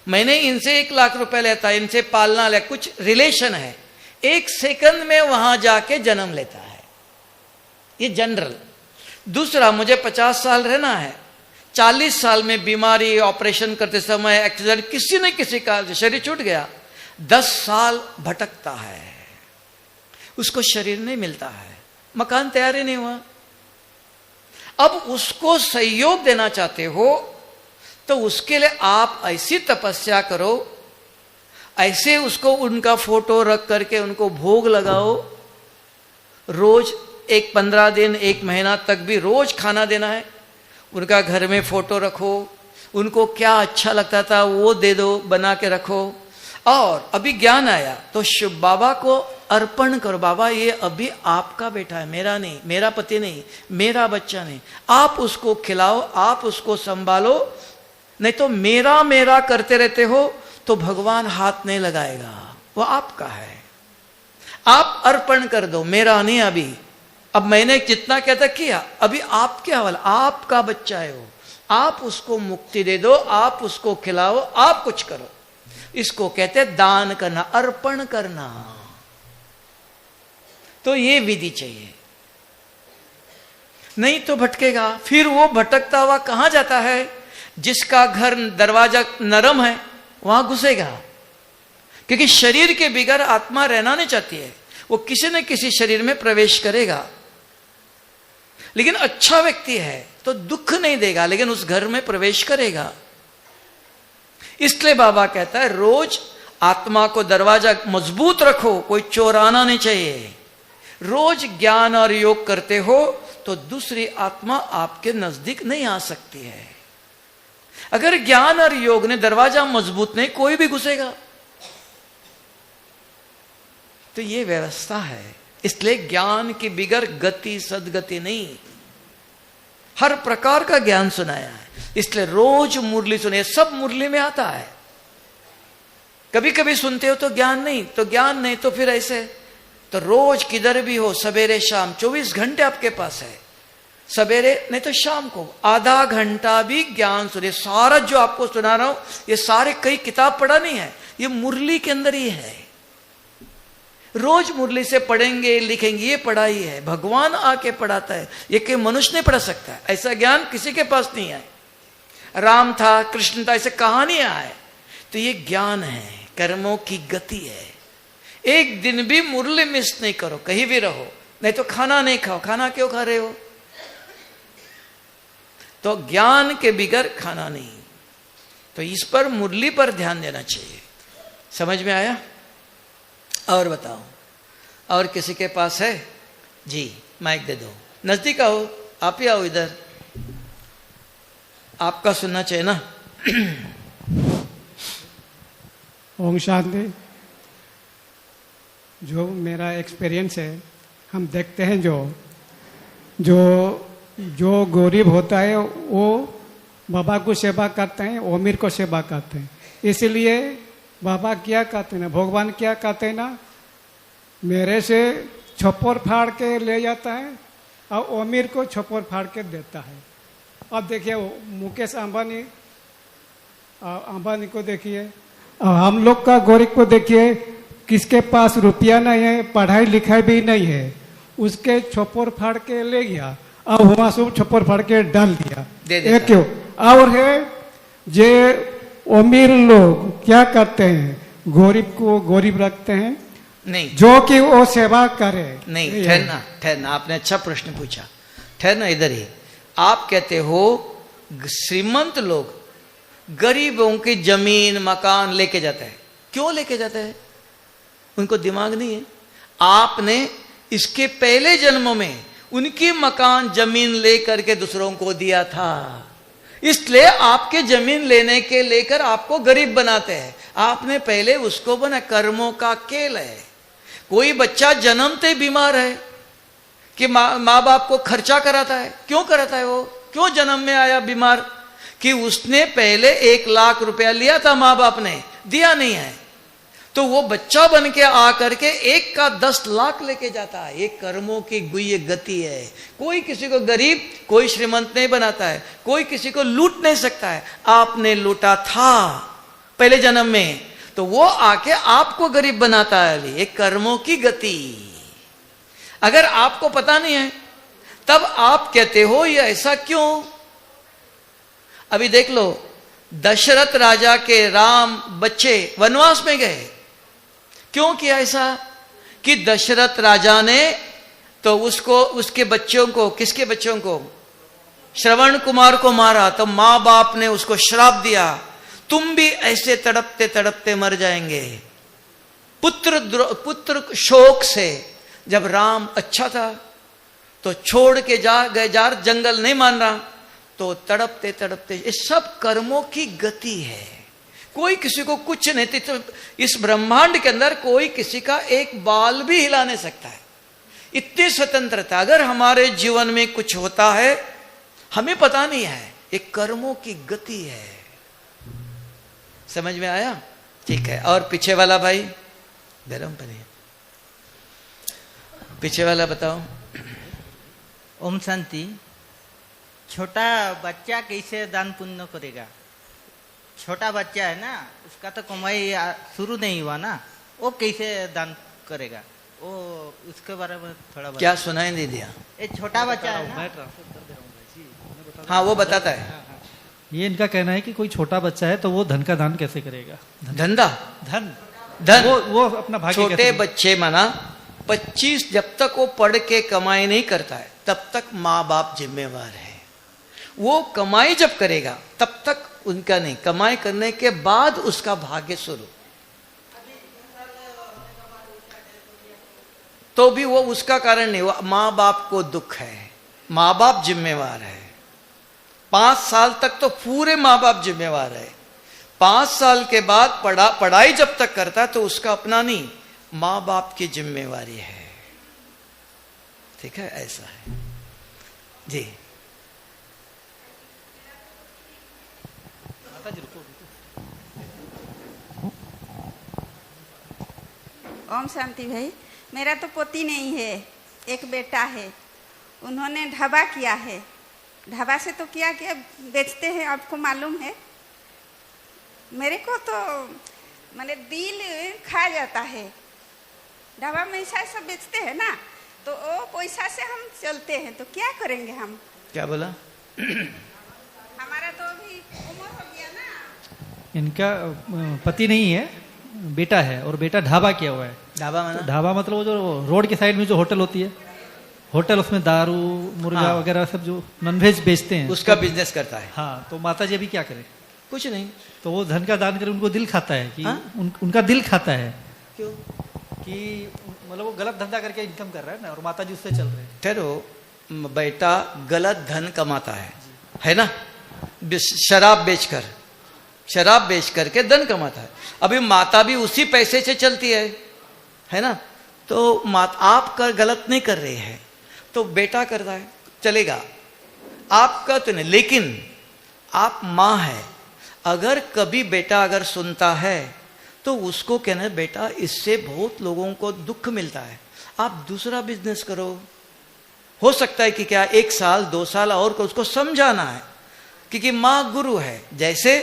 मैंने इनसे 1 लाख रुपए लेता, इनसे पालना ले, कुछ रिलेशन है, 1 सेकंड में वहां जाके जन्म लेता है। ये जनरल। दूसरा, मुझे 50 साल रहना है, 40 साल में बीमारी, ऑपरेशन करते समय, एक्सीडेंट, किसी न किसी कारण से शरीर छूट गया, 10 साल भटकता है, उसको शरीर नहीं मिलता है, मकान तैयार ही नहीं हुआ। अब उसको सहयोग देना चाहते हो तो उसके लिए आप ऐसी तपस्या करो, ऐसे उसको उनका फोटो रख करके उनको भोग लगाओ, रोज 15 दिन 1 महीना तक भी रोज खाना देना है। उनका घर में फोटो रखो, उनको क्या अच्छा लगता था वो दे दो, बना के रखो। और अभी ज्ञान आया तो शिव बाबा को अर्पण करो, बाबा ये अभी आपका बेटा है, मेरा नहीं, मेरा पति नहीं, मेरा बच्चा नहीं, आप उसको खिलाओ, आप उसको संभालो, नहीं तो मेरा मेरा करते रहते हो तो भगवान हाथ नहीं लगाएगा, वो आपका है। आप अर्पण कर दो, मेरा नहीं अभी, अब मैंने जितना कहता किया, अभी आपके हवाले, आपका बच्चा है वो, आप उसको मुक्ति दे दो, आप उसको खिलाओ, आप कुछ करो। इसको कहते हैं दान करना, अर्पण करना। तो ये विधि चाहिए, नहीं तो भटकेगा। फिर वो भटकता हुआ कहां जाता है? जिसका घर दरवाजा नरम है वहां घुसेगा, क्योंकि शरीर के बिगैर आत्मा रहना नहीं चाहती है, वो किसी न किसी शरीर में प्रवेश करेगा। लेकिन अच्छा व्यक्ति है तो दुख नहीं देगा, लेकिन उस घर में प्रवेश करेगा। इसलिए बाबा कहता है रोज आत्मा को दरवाजा मजबूत रखो, कोई चोर आना नहीं चाहिए। रोज ज्ञान और योग करते हो तो दूसरी आत्मा आपके नजदीक नहीं आ सकती है। अगर ज्ञान और योग ने दरवाजा मजबूत नहीं, कोई भी घुसेगा। तो ये व्यवस्था है। इसलिए ज्ञान की बिगर गति सदगति नहीं। हर प्रकार का ज्ञान सुनाया है, इसलिए रोज मुरली सुने, सब मुरली में आता है। कभी कभी सुनते हो तो ज्ञान नहीं, तो ज्ञान नहीं, तो फिर ऐसे। तो रोज किधर भी हो, सवेरे शाम 24 घंटे आपके पास है। सवेरे नहीं तो शाम को आधा घंटा भी ज्ञान सुने। सारा जो आपको सुना रहा हूं ये सारे कई किताब पढ़ा नहीं है, ये मुरली के अंदर ही है। रोज मुरली से पढ़ेंगे लिखेंगे, ये पढ़ाई है, भगवान आके पढ़ाता है, ये कोई मनुष्य नहीं पढ़ा सकता है। ऐसा ज्ञान किसी के पास नहीं है। राम था, कृष्ण था, ऐसे कहानियां है। तो ये ज्ञान है, कर्मों की गति है। एक दिन भी मुरली मिस नहीं करो, कहीं भी रहो। नहीं तो खाना नहीं खाओ, खाना क्यों खा रहे हो? तो ज्ञान के बिगर खाना नहीं। तो इस पर मुरली पर ध्यान देना चाहिए। समझ में आया? और बताओ, और किसी के पास है? जी माइक दे दो, नजदीक आओ, आप ही आओ इधर, आपका सुनना चाहिए ना। ओम शांति। जो मेरा एक्सपीरियंस है, हम देखते हैं जो जो जो गरीब होता है वो बाबा को सेवा करते हैं, अमीर को सेवा करते हैं। इसलिए बाबा क्या कहते हैं ना, भगवान क्या कहते हैं ना, मेरे से छप्पर फाड़ के ले जाता है और अमीर को छप्पर फाड़ के देता है। अब देखिए मुकेश अंबानी को देखिए, हम लोग का गरीब को देखिए, किसके पास रुपया नहीं है, पढ़ाई लिखाई भी नहीं है, उसके छप्पर फाड़ के ले गया और वहां से छप्पर फाड़ के डाल दिया। ये क्यों? और है जे अमीर लोग क्या करते हैं, गरीब को गरीब रखते हैं, नहीं जो कि वो सेवा करे। नहीं, ठहरना, आपने अच्छा प्रश्न पूछा। ठहरना इधर ही। आप कहते हो श्रीमंत लोग गरीबों की जमीन मकान लेके जाते हैं। क्यों लेके जाते हैं? उनको दिमाग नहीं है। आपने इसके पहले जन्मों में उनकी मकान जमीन लेकर के दूसरों को दिया था, इसलिए आपके जमीन लेने के लेकर आपको गरीब बनाते हैं। आपने पहले उसको बना, कर्मों का खेल है। कोई बच्चा जन्मते बीमार है कि माँ बाप को खर्चा कराता है। क्यों कराता है? वो क्यों जन्म में आया बीमार? कि उसने पहले 1 लाख रुपया लिया था, माँ बाप ने दिया नहीं है, तो वो बच्चा बन के आकर के 1 का 10 लाख लेके जाता है। एक कर्मों की गुह्य गति है। कोई किसी को गरीब, कोई श्रीमंत नहीं बनाता है, कोई किसी को लूट नहीं सकता है। आपने लूटा था पहले जन्म में, तो वो आके आपको गरीब बनाता है। एक कर्मों की गति। अगर आपको पता नहीं है तब आप कहते हो ये ऐसा क्यों? अभी देख लो, दशरथ राजा के राम बच्चे वनवास में गए। क्यों किया ऐसा? कि दशरथ राजा ने तो उसको, उसके बच्चों को, किसके बच्चों को? श्रवण कुमार को मारा। तो मां बाप ने उसको श्राप दिया, तुम भी ऐसे तड़पते तड़पते मर जाएंगे। पुत्र शोक से जब राम अच्छा था तो छोड़ के जा जंगल नहीं मान रहा, तो तड़पते तड़पते। ये सब कर्मों की गति है। कोई किसी को कुछ नहीं, तो इस ब्रह्मांड के अंदर कोई किसी का एक बाल भी हिला नहीं सकता है। इतनी स्वतंत्रता। अगर हमारे जीवन में कुछ होता है हमें पता नहीं है, एक कर्मों की गति है। समझ में आया? ठीक है। और पीछे वाला भाई, गरम पानी, पीछे वाला बताओ। ओम शांति। छोटा बच्चा कैसे दान पुण्य करेगा? छोटा बच्चा है ना, उसका तो कमाई शुरू नहीं हुआ ना, वो कैसे दान करेगा? वो उसके बारे में थोड़ा क्या सुनाई नहीं दिया? ये छोटा बच्चा है ना, हाँ वो बताता है। ये इनका कहना है कि कोई छोटा बच्चा है तो वो धन का दान कैसे करेगा? धंधा, धन वो अपना भाग्य छोटे बच्चे माना 25, जब तक वो पढ़ के कमाई नहीं करता है तब तक माँ बाप जिम्मेवार है। वो कमाई जब करेगा तब तक उनका नहीं, कमाई करने के बाद उसका भाग्य शुरू। तो भी वो उसका कारण नहीं, वो माँ बाप को दुख है, माँ बाप जिम्मेवार है। 5 साल तक तो पूरे माँ बाप जिम्मेवार है। 5 साल के बाद पढ़ाई जब तक करता है तो उसका अपना नहीं, माँ बाप की जिम्मेवारी है। ठीक है, ऐसा है जी। ओम शांति भाई। मेरा तो पोती नहीं है, एक बेटा है। उन्होंने ढाबा किया है। ढाबा से तो क्या क्या बेचते हैं आपको मालूम है? मेरे को तो मैंने दिल खा जाता है। ढाबा में ऐसा सब बेचते हैं ना, तो वो पैसा से हम चलते हैं, तो क्या करेंगे हम? क्या बोला? हमारा तो अभी उम्र हो गया ना। इनका पति नहीं है, बेटा है, और बेटा ढाबा किया हुआ है। ढाबा मतलब वो जो रोड के साइड में जो होटल होती है, होटल, उसमें दारू मुर्गा वगैरह सब जो नॉनवेज बेचते हैं, उसका बिजनेस करता है। हाँ, तो माता जी अभी क्या करे? कुछ नहीं, तो वो धन का दान करे, उनको दिल खाता है कि उनका दिल खाता है। क्यों? कि मतलब वो गलत धंधा करके इनकम कर रहा है ना, और माता जी उससे चल रहे हैं। ठहरो, बेटा गलत धन कमाता है ना, शराब बेचकर, शराब बेच करके धन कमाता है। अभी माता भी उसी पैसे से चलती है ना। तो आप कर गलत नहीं कर रहे हैं, तो बेटा करता है चलेगा, आपका तो नहीं। लेकिन आप माँ है, अगर कभी बेटा अगर सुनता है तो उसको कहना है बेटा इससे बहुत लोगों को दुख मिलता है, आप दूसरा बिजनेस करो। हो सकता है कि क्या 1 साल 2 साल और को उसको समझाना है, क्योंकि माँ गुरु है। जैसे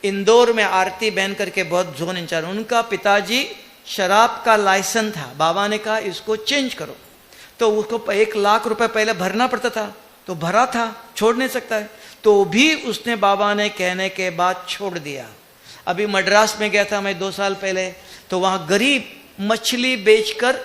इंदौर में आरती बहन करके बहुत जोन इंचार्ज, उनका पिताजी शराब का लाइसेंस था, बाबा ने कहा इसको चेंज करो, तो उसको 1 लाख रुपए पहले भरना पड़ता था, तो भरा था, छोड़ नहीं सकता है, तो भी उसने बाबा ने कहने के बाद छोड़ दिया। अभी मद्रास में गया था मैं 2 साल पहले, तो वहां गरीब मछली बेचकर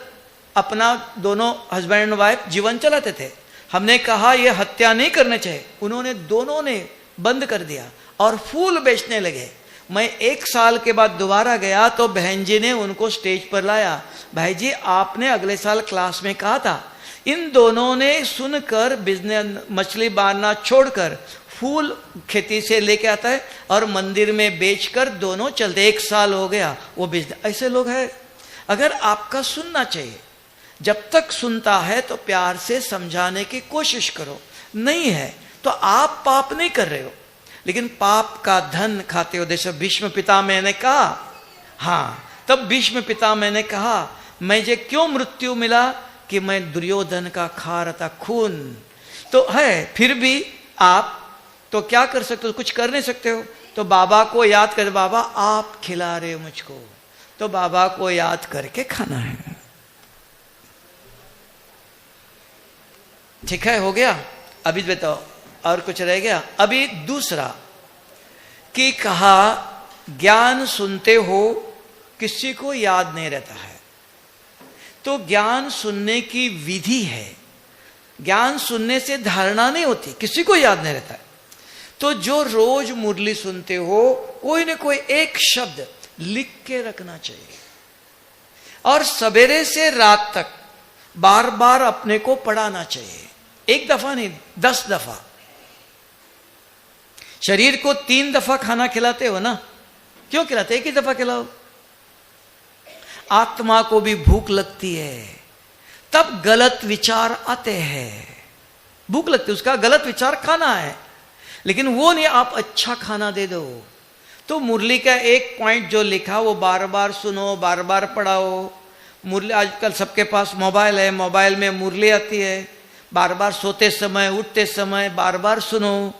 अपना दोनों हस्बैंड एंड वाइफ जीवन चलाते थे। हमने कहा ये हत्या नहीं करने चाहिए, उन्होंने दोनों ने बंद कर दिया और फूल बेचने लगे। मैं 1 साल के बाद दोबारा गया तो बहन जी ने उनको स्टेज पर लाया, भाई जी आपने अगले साल क्लास में कहा था। इन दोनों ने सुनकर बिजनेस मछली मारना छोड़कर फूल खेती से लेके आता है और मंदिर में बेचकर दोनों चलते। 1 साल हो गया वो बिजनेस। ऐसे लोग हैं। अगर आपका सुनना चाहिए, जब तक सुनता है तो प्यार से समझाने की कोशिश करो, नहीं है तो आप पाप नहीं कर रहे हो, लेकिन पाप का धन खाते हो। जैसे भीष्म पितामह ने कहा, हाँ तब भीष्म पितामह ने कहा मुझे क्यों मृत्यु मिला कि मैं दुर्योधन का खा रहा था खून। तो है, फिर भी आप तो क्या कर सकते हो, कुछ कर नहीं सकते हो। तो बाबा को याद कर, बाबा आप खिला रहे हो मुझको, तो बाबा को याद करके खाना है। ठीक है, हो गया। अभी बताओ और कुछ रह गया। अभी दूसरा कि कहा ज्ञान सुनते हो किसी को याद नहीं रहता है, तो ज्ञान सुनने की विधि है। ज्ञान सुनने से धारणा नहीं होती, किसी को याद नहीं रहता है। तो जो रोज मुरली सुनते हो कोई न कोई एक शब्द लिख के रखना चाहिए, और सवेरे से रात तक बार बार अपने को पढ़ाना चाहिए। 1 दफा नहीं, 10 दफा। शरीर को 3 दफा खाना खिलाते हो ना, क्यों खिलाते? 1 ही दफा खिलाओ। आत्मा को भी भूख लगती है, तब गलत विचार आते हैं। भूख लगती है, उसका गलत विचार खाना है, लेकिन वो नहीं आप अच्छा खाना दे दो। तो मुरली का एक पॉइंट जो लिखा वो बार बार सुनो, बार बार पढ़ाओ। मुरली आजकल सबके पास मोबाइल है, मोबाइल में मुरली आती है, बार बार सोते समय उठते समय बार बार सुनो।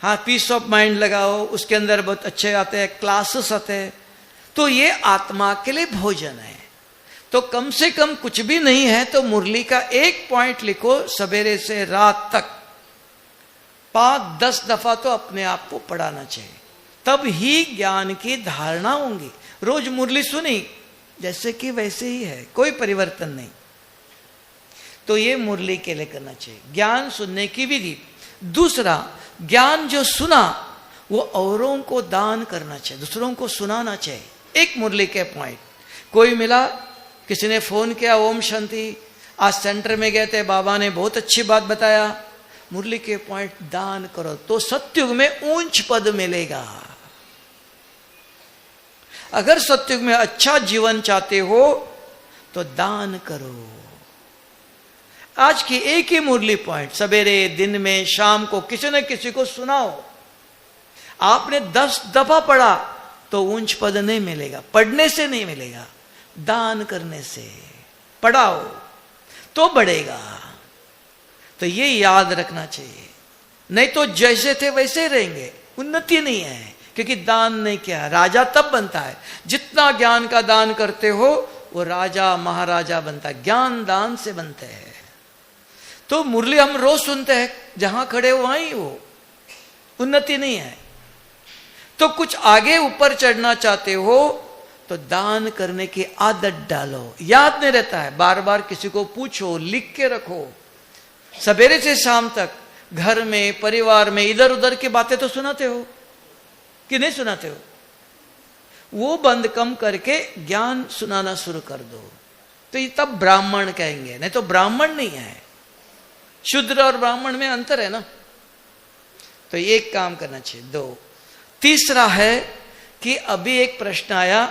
हाँ, पीस ऑफ माइंड लगाओ, उसके अंदर बहुत अच्छे आते हैं, क्लासेस आते हैं। तो ये आत्मा के लिए भोजन है। तो कम से कम कुछ भी नहीं है तो मुरली का एक पॉइंट लिखो, सवेरे से रात तक 5-10 दफा तो अपने आप को पढ़ाना चाहिए, तब ही ज्ञान की धारणा होंगी। रोज मुरली सुनी जैसे कि वैसे ही है, कोई परिवर्तन नहीं। तो ये मुरली के लिए करना चाहिए, ज्ञान सुनने की विधि। दूसरा, ज्ञान जो सुना वो औरों को दान करना चाहिए, दूसरों को सुनाना चाहिए। एक मुरली के पॉइंट, कोई मिला, किसी ने फोन किया, ओम शांति, आज सेंटर में गए थे, बाबा ने बहुत अच्छी बात बताया, मुरली के पॉइंट दान करो तो सत्युग में ऊंच पद मिलेगा। अगर सत्युग में अच्छा जीवन चाहते हो तो दान करो। आज की एक ही मुरली पॉइंट, सवेरे दिन में शाम को किसी न किसी को सुनाओ। आपने 10 दफा पढ़ा तो ऊंच पद नहीं मिलेगा, पढ़ने से नहीं मिलेगा, दान करने से। पढ़ाओ तो बढ़ेगा। तो ये याद रखना चाहिए, नहीं तो जैसे थे वैसे रहेंगे, उन्नति नहीं है, क्योंकि दान नहीं किया। राजा तब बनता है जितना ज्ञान का दान करते हो, वो राजा महाराजा बनता है, ज्ञान दान से बनते हैं। तो मुरली हम रोज सुनते हैं, जहां खड़े हो वहीं हो, उन्नति नहीं है। तो कुछ आगे ऊपर चढ़ना चाहते हो तो दान करने की आदत डालो। याद नहीं रहता है, बार बार किसी को पूछो, लिख के रखो। सवेरे से शाम तक घर में, परिवार में इधर उधर की बातें तो सुनाते हो कि नहीं सुनाते हो? वो बंद कम करके ज्ञान सुनाना शुरू कर दो, तो ये तब ब्राह्मण कहेंगे, नहीं तो ब्राह्मण नहीं है। शूद्र और ब्राह्मण में अंतर है ना। तो एक काम करना चाहिए। 2, तीसरा है कि अभी एक प्रश्न आया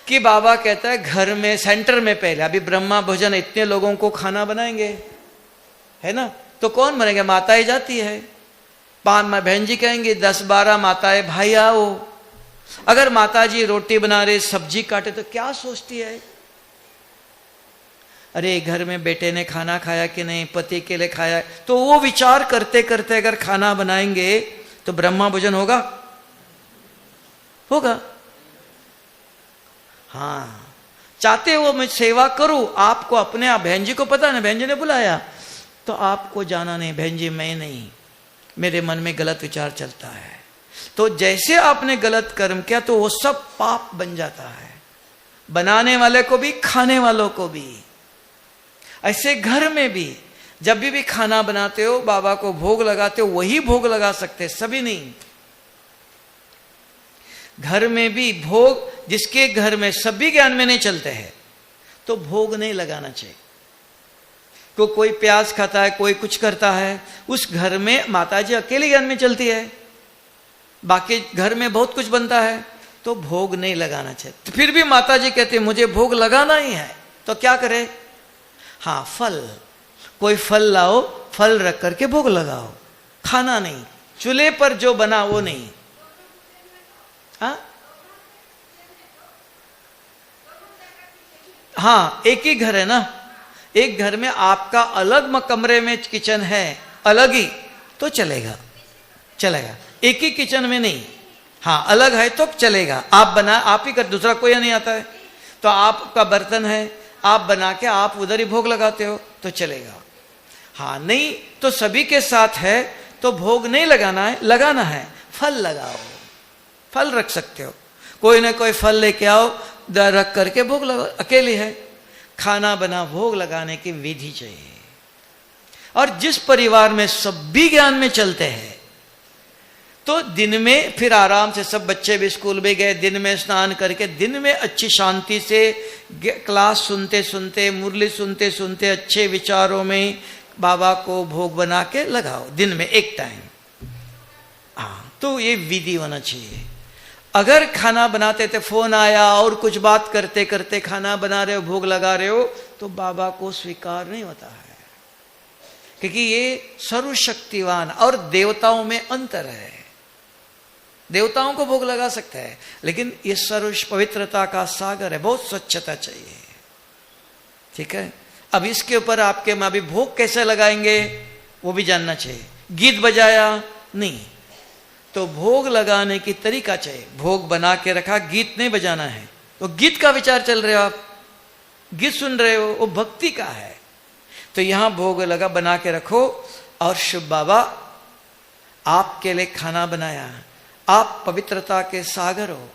कि बाबा कहता है घर में सेंटर में पहले अभी ब्रह्मा भोजन इतने लोगों को खाना बनाएंगे, है ना, तो कौन बनेगा? माताएं जाती है, 5 बहन जी कहेंगे 10-12 माताएं भाई आओ। अगर माता जी रोटी बना रहे सब्जी काटे तो क्या सोचती है? अरे घर में बेटे ने खाना खाया कि नहीं, पति के लिए खाया, तो वो विचार करते करते अगर खाना बनाएंगे तो ब्रह्मा भोजन होगा? होगा। हाँ, चाहते हो मैं सेवा करूं, आपको अपने आप, बहन जी को पता ना, बहन जी ने बुलाया तो आपको जाना नहीं, बहन जी मैं नहीं, मेरे मन में गलत विचार चलता है, तो जैसे आपने गलत कर्म किया तो वो सब पाप बन जाता है, बनाने वाले को भी खाने वालों को भी। ऐसे घर में भी जब भी खाना बनाते हो, बाबा को भोग लगाते हो, वही भोग लगा सकते, सभी नहीं। घर में भी भोग, जिसके घर में सभी ज्ञान में नहीं चलते हैं तो भोग नहीं लगाना चाहिए। कोई प्याज खाता है, कोई कुछ करता है, उस घर में माताजी अकेले ज्ञान में चलती है, बाकी घर में बहुत कुछ बनता है तो भोग नहीं लगाना चाहिए। तो फिर भी माताजी कहती है मुझे भोग लगाना ही है, तो क्या करे? हाँ, फल, कोई फल लाओ, फल रख करके भोग लगाओ, खाना नहीं, चूल्हे पर जो बना वो नहीं। हाँ, एक ही घर है ना, एक घर में आपका अलग कमरे में किचन है अलग ही तो चलेगा, चलेगा, एक ही किचन में नहीं। हाँ, अलग है तो चलेगा, आप बना, आप ही कर, दूसरा कोई नहीं आता है, तो आपका बर्तन है, आप बना के आप उधर ही भोग लगाते हो तो चलेगा। हाँ, नहीं तो सभी के साथ है तो भोग नहीं लगाना है, लगाना है फल लगाओ, फल रख सकते हो, कोई ना कोई फल लेके आओ, रख करके भोग लगाओ। अकेले है, खाना बना भोग लगाने की विधि चाहिए। और जिस परिवार में सभी ज्ञान में चलते हैं तो दिन में फिर आराम से, सब बच्चे भी स्कूल में गए, दिन में स्नान करके दिन में अच्छी शांति से क्लास सुनते सुनते, मुरली सुनते सुनते अच्छे विचारों में बाबा को भोग बना के लगाओ दिन में एक टाइम। हाँ, तो ये विधि होना चाहिए। अगर खाना बनाते थे फोन आया और कुछ बात करते करते खाना बना रहे हो, भोग लगा रहे हो, तो बाबा को स्वीकार नहीं होता है, क्योंकि ये सर्वशक्तिवान और देवताओं में अंतर है। देवताओं को भोग लगा सकता है, लेकिन ये सर्व पवित्रता का सागर है, बहुत स्वच्छता चाहिए। ठीक है, अब इसके ऊपर आपके में अभी भोग कैसे लगाएंगे वो भी जानना चाहिए। गीत बजाया नहीं, तो भोग लगाने की तरीका चाहिए। भोग बना के रखा, गीत नहीं बजाना है, तो गीत का विचार चल रहे हो आप, गीत सुन रहे हो, वो भक्ति का है, तो यहां भोग लगा बना के रखो। और शिव बाबा आपके लिए खाना बनाया, आप पवित्रता के सागर हो,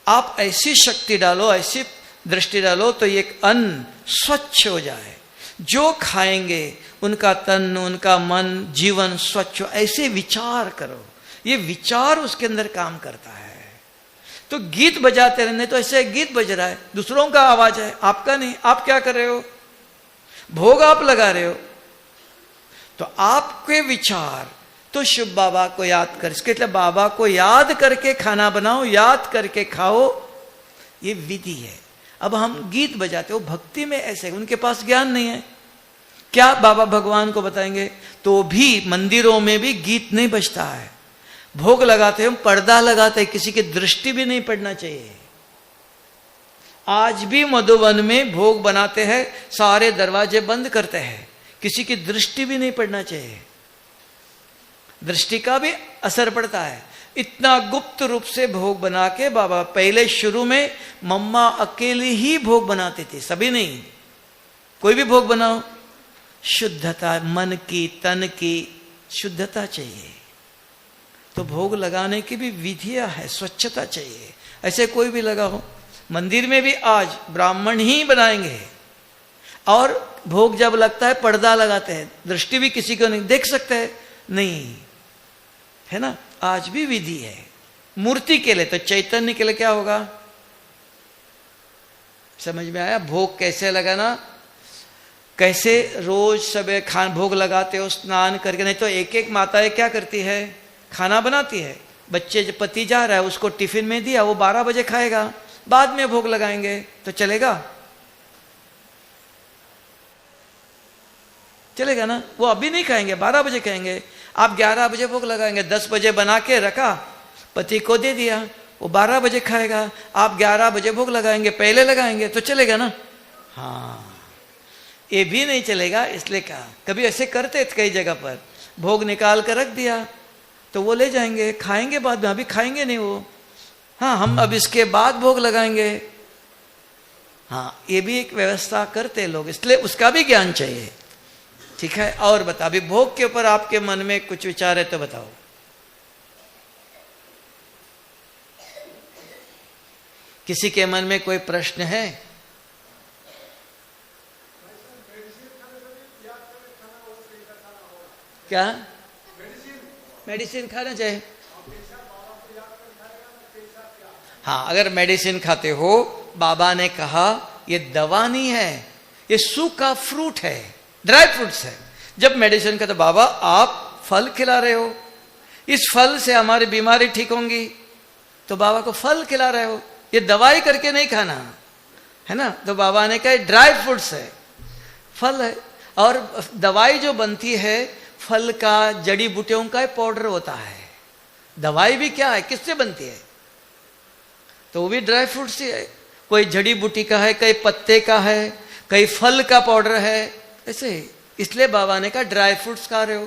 आप ऐसी शक्ति डालो, ऐसी दृष्टि डालो तो ये अन्न स्वच्छ हो जाए, जो खाएंगे उनका तन, उनका मन, जीवन स्वच्छ हो, ऐसे विचार करो। ये विचार उसके अंदर काम करता है। तो गीत बजाते रहने, तो ऐसे गीत बज रहा है, दूसरों का आवाज है, आपका नहीं। आप क्या कर रहे हो? भोग आप लगा रहे हो, तो आपके विचार तो शिव बाबा को याद कर, इसके लिए बाबा को याद करके खाना बनाओ, याद करके खाओ, ये विधि है। अब हम गीत बजाते हो, भक्ति में ऐसे, उनके पास ज्ञान नहीं है, क्या बाबा भगवान को बताएंगे? तो भी मंदिरों में भी गीत नहीं बजता है। भोग लगाते हैं, पर्दा लगाते हैं, किसी की दृष्टि भी नहीं पड़ना चाहिए। आज भी मधुबन में भोग बनाते हैं, सारे दरवाजे बंद करते हैं, किसी की दृष्टि भी नहीं पड़ना चाहिए। दृष्टि का भी असर पड़ता है। इतना गुप्त रूप से भोग बना के बाबा, पहले शुरू में मम्मा अकेली ही भोग बनाती थी, सभी नहीं। कोई भी भोग बनाओ, शुद्धता, मन की, तन की शुद्धता चाहिए। तो भोग लगाने की भी विधियां है, स्वच्छता चाहिए। ऐसे कोई भी लगाओ, मंदिर में भी आज ब्राह्मण ही बनाएंगे, और भोग जब लगता है पर्दा लगाते हैं, दृष्टि भी किसी को नहीं देख सकते, नहीं है ना। आज भी विधि है मूर्ति के लिए, तो चैतन्य के लिए क्या होगा? समझ में आया? भोग कैसे लगाना, कैसे रोज सब भोग लगाते हो स्नान करके। नहीं तो एक एक माताएं क्या करती है, खाना बनाती है, बच्चे जो पति जा रहा है उसको टिफिन में दिया, वो 12 बजे खाएगा, बाद में भोग लगाएंगे तो चलेगा? चलेगा ना? वो अभी नहीं खाएंगे, 12 बजे खाएंगे। आप 11 बजे भोग लगाएंगे, 10 बजे बना के रखा, पति को दे दिया, वो 12 बजे खाएगा। आप 11 बजे भोग लगाएंगे, पहले लगाएंगे तो चलेगा ना? हाँ, ये भी नहीं चलेगा। इसलिए कहा, कभी ऐसे करते कई जगह पर, भोग निकाल कर रख दिया तो वो ले जाएंगे, खाएंगे बाद में, अभी खाएंगे नहीं वो। हाँ, हम अब इसके बाद भोग लगाएंगे। हाँ, ये भी एक व्यवस्था करते लोग, इसलिए उसका भी ज्ञान चाहिए। ठीक है, और बता, अभी भोग के ऊपर आपके मन में कुछ विचार है तो बताओ। किसी के मन में कोई प्रश्न है? क्या मेडिसिन खाना चाहिए? हाँ, अगर मेडिसिन खाते हो, बाबा ने कहा ये दवा नहीं है, ये सूखा फ्रूट है, ड्राई फ्रूट्स है। जब मेडिसिन खाते, बाबा आप फल खिला रहे हो, इस फल से हमारी बीमारी ठीक होंगी, तो बाबा को फल खिला रहे हो, ये दवाई करके नहीं खाना है ना। तो बाबा ने कहा ड्राई फ्रूट्स है, फल है। और दवाई जो बनती है फल का, जड़ी बूटियों का पाउडर होता है। दवाई भी क्या है, किससे बनती है? तो वो भी ड्राई फ्रूट से है। कोई जड़ी बूटी का है, कई पत्ते का है, कई फल का पाउडर है, ऐसे। इसलिए बाबा ने कहा ड्राई फ्रूट्स खा रहे हो,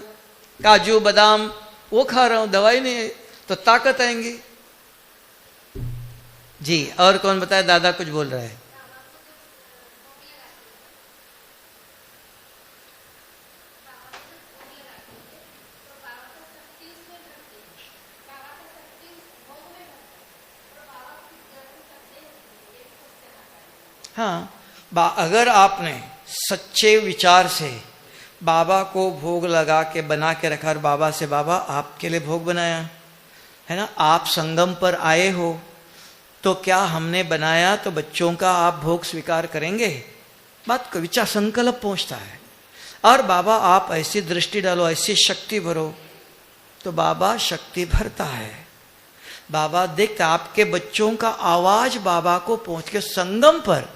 काजू बादाम वो खा रहा हूं, दवाई नहीं है, तो ताकत आएंगी। जी, और कौन बताए? दादा कुछ बोल रहा है। हाँ, अगर आपने सच्चे विचार से बाबा को भोग लगा के बना के रखा, और बाबा से, बाबा आपके लिए भोग बनाया है ना, आप संगम पर आए हो, तो क्या हमने बनाया तो बच्चों का आप भोग स्वीकार करेंगे? बात को विचार संकल्प पहुंचता है। और बाबा आप ऐसी दृष्टि डालो, ऐसी शक्ति भरो, तो बाबा शक्ति भरता है। बाबा देखता, आपके बच्चों का आवाज बाबा को पहुंच के, संगम पर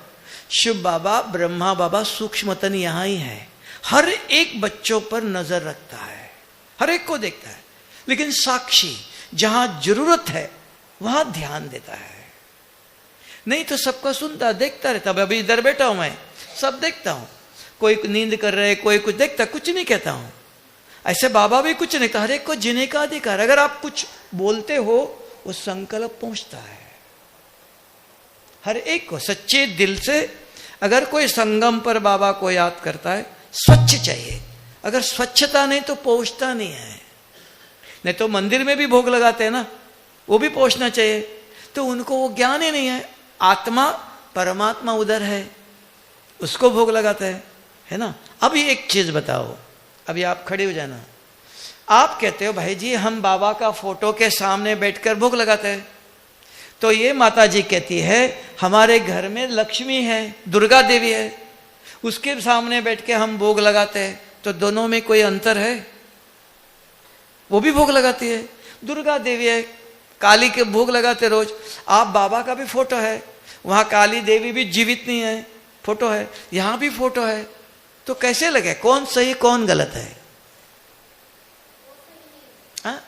शिव बाबा, ब्रह्मा बाबा सूक्ष्मतन यहां ही है, हर एक बच्चों पर नजर रखता है, हर एक को देखता है, लेकिन साक्षी जहां जरूरत है वहां ध्यान देता है। नहीं तो सबका सुनता देखता रहता। अभी इधर बैठा हूं मैं, सब देखता हूं, कोई नींद कर रहे, कोई कुछ देखता, कुछ नहीं कहता हूं। ऐसे बाबा भी कुछ नहीं, हर एक को जीने का अधिकार। अगर आप कुछ बोलते हो वो संकल्प पहुंचता है हर एक को सच्चे दिल से। अगर कोई संगम पर बाबा को याद करता है, स्वच्छ चाहिए। अगर स्वच्छता नहीं तो पहुंचता नहीं है। नहीं तो मंदिर में भी भोग लगाते हैं ना, वो भी पहुंचना चाहिए, तो उनको वो ज्ञान ही नहीं है। आत्मा परमात्मा उधर है, उसको भोग लगाते हैं, है ना। अभी एक चीज बताओ, अभी आप खड़े हो जाना। आप कहते हो भाई जी हम बाबा का फोटो के सामने बैठकर भोग लगाते हैं, तो ये माता जी कहती है हमारे घर में लक्ष्मी है, दुर्गा देवी है, उसके सामने बैठ के हम भोग लगाते हैं, तो दोनों में कोई अंतर है? वो भी भोग लगाती है, दुर्गा देवी है, काली के भोग लगाते रोज। आप बाबा का भी फोटो है, वहां काली देवी भी जीवित नहीं है, फोटो है, यहां भी फोटो है, तो कैसे लगे कौन सही कौन गलत है? हाँ?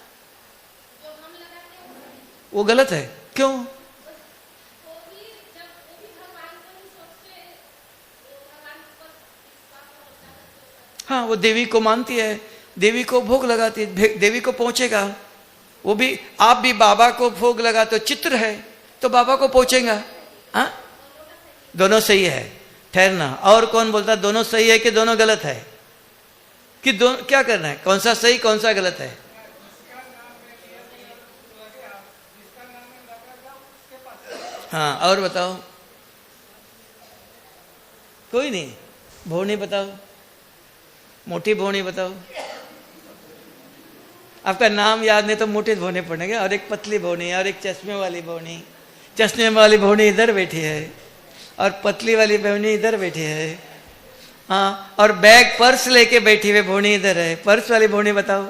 वो गलत है, क्यों? हाँ, वो देवी को मानती है, देवी को भोग लगाती है, देवी को पहुंचेगा। वो भी, आप भी बाबा को भोग लगाते हो, चित्र है तो बाबा को पहुंचेगा। हाँ, दोनों सही है। ठहरना, और कौन बोलता दोनों सही है कि दोनों गलत है? कि दोनों क्या करना है, कौन सा सही कौन सा गलत है? हाँ, और बताओ। कोई नहीं, भोनी बताओ, मोटी भोनी बताओ। आपका नाम याद नहीं तो मोटी भोनी पड़ेंगे, और एक पतली भोनी और एक चश्मे वाली भोनी। चश्मे वाली भोनी इधर बैठी है और पतली वाली भोनी इधर बैठी है। हाँ, और बैग पर्स लेके बैठी हुई भोनी इधर है। पर्स वाली भोनी बताओ,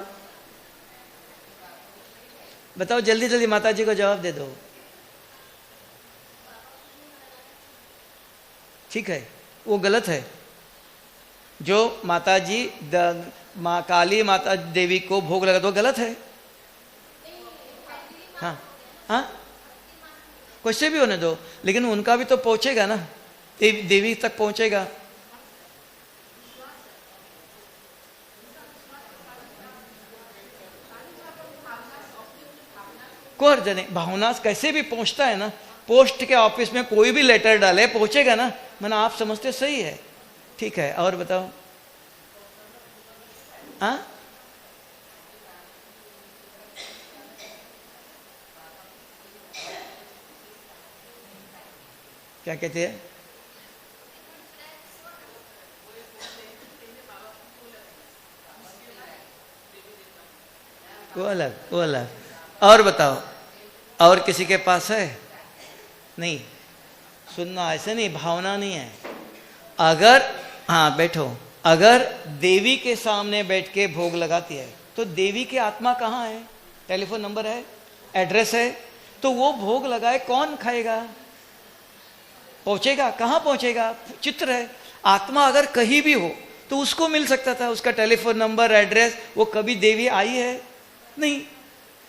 बताओ जल्दी जल्दी, माता जी को जवाब दे दो। ठीक है, वो गलत है। जो माता जी माँ काली माता देवी को भोग लगा तो गलत है। हाँ हाँ, कुछ से भी होने दो, लेकिन उनका भी तो पहुंचेगा ना, देवी तक पहुंचेगा। को अर्थ नहीं, भावना कैसे भी पहुंचता है ना, पोस्ट के ऑफिस में कोई भी लेटर डाले पहुंचेगा ना, मैंने आप समझते सही है। ठीक है, और बताओ। हाँ, क्या कहते हैं? वो अलग, वो अलग। और बताओ, और किसी के पास है? नहीं, सुनना ऐसे नहीं, भावना नहीं है। अगर, हाँ बैठो, अगर देवी के सामने बैठ के भोग लगाती है तो देवी की आत्मा कहाँ है? टेलीफोन नंबर है, एड्रेस है, तो वो भोग लगाए कौन खाएगा? पहुंचेगा कहाँ? पहुंचेगा, चित्र है। आत्मा अगर कहीं भी हो तो उसको मिल सकता था, उसका टेलीफोन नंबर, एड्रेस। वो कभी देवी आई है? नहीं,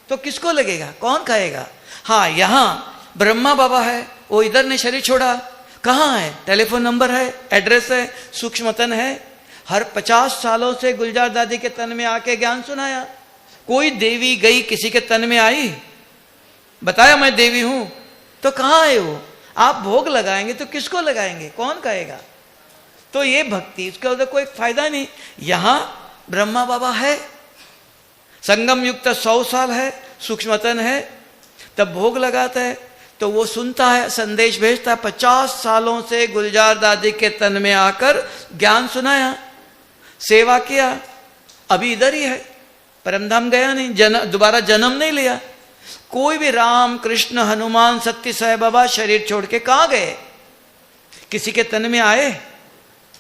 तो किसको लगेगा? कौन खाएगा? हाँ, यहाँ ब्रह्मा बाबा है, वो इधर ने शरीर छोड़ा, कहाँ है? टेलीफोन नंबर है, एड्रेस है, सूक्ष्मतन है। हर 50 सालों से गुलजार दादी के तन में आके ज्ञान सुनाया। कोई देवी गई किसी के तन में आई, बताया मैं देवी हूं, तो कहाँ है वो? आप भोग लगाएंगे तो किसको लगाएंगे? कौन खाएगा? तो ये भक्ति, इसका उधर कोई फायदा नहीं। यहां ब्रह्मा बाबा है, संगम युक्त 100 साल है, सूक्ष्मतन है, तब भोग लगाता है तो वो सुनता है, संदेश भेजता है। 50 सालों से गुलजार दादी के तन में आकर ज्ञान सुनाया, सेवा किया, अभी इधर ही है, परमधाम गया नहीं, दोबारा जन्म नहीं लिया। कोई भी राम कृष्ण हनुमान सत्य साई बाबा शरीर छोड़ के कहाँ गए? किसी के तन में आए?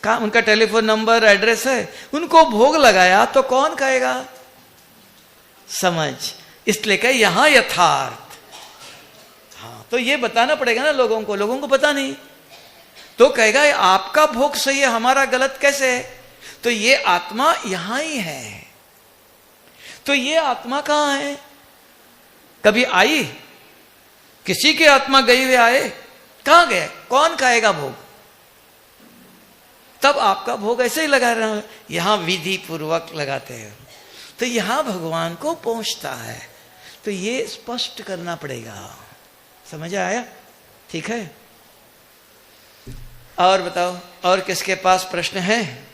कहाँ? उनका टेलीफोन नंबर, एड्रेस है, उनको भोग लगाया तो कौन खाएगा? समझ, इसलिए कहे यहां यथार्थ। हाँ, तो ये बताना पड़ेगा ना लोगों को पता नहीं, तो कहेगा आपका भोग सही है, हमारा गलत कैसे है? तो ये आत्मा यहां ही है। तो ये आत्मा कहां है? कभी आई? किसी की आत्मा गई हुए आए? कहां गए? कौन खाएगा भोग? तब आपका भोग ऐसे ही लगा रहा है, यहां विधि पूर्वक लगाते हैं, तो यहां भगवान को पहुंचता है। तो ये स्पष्ट करना पड़ेगा। समझ आया? ठीक है, और बताओ, और किसके पास प्रश्न है?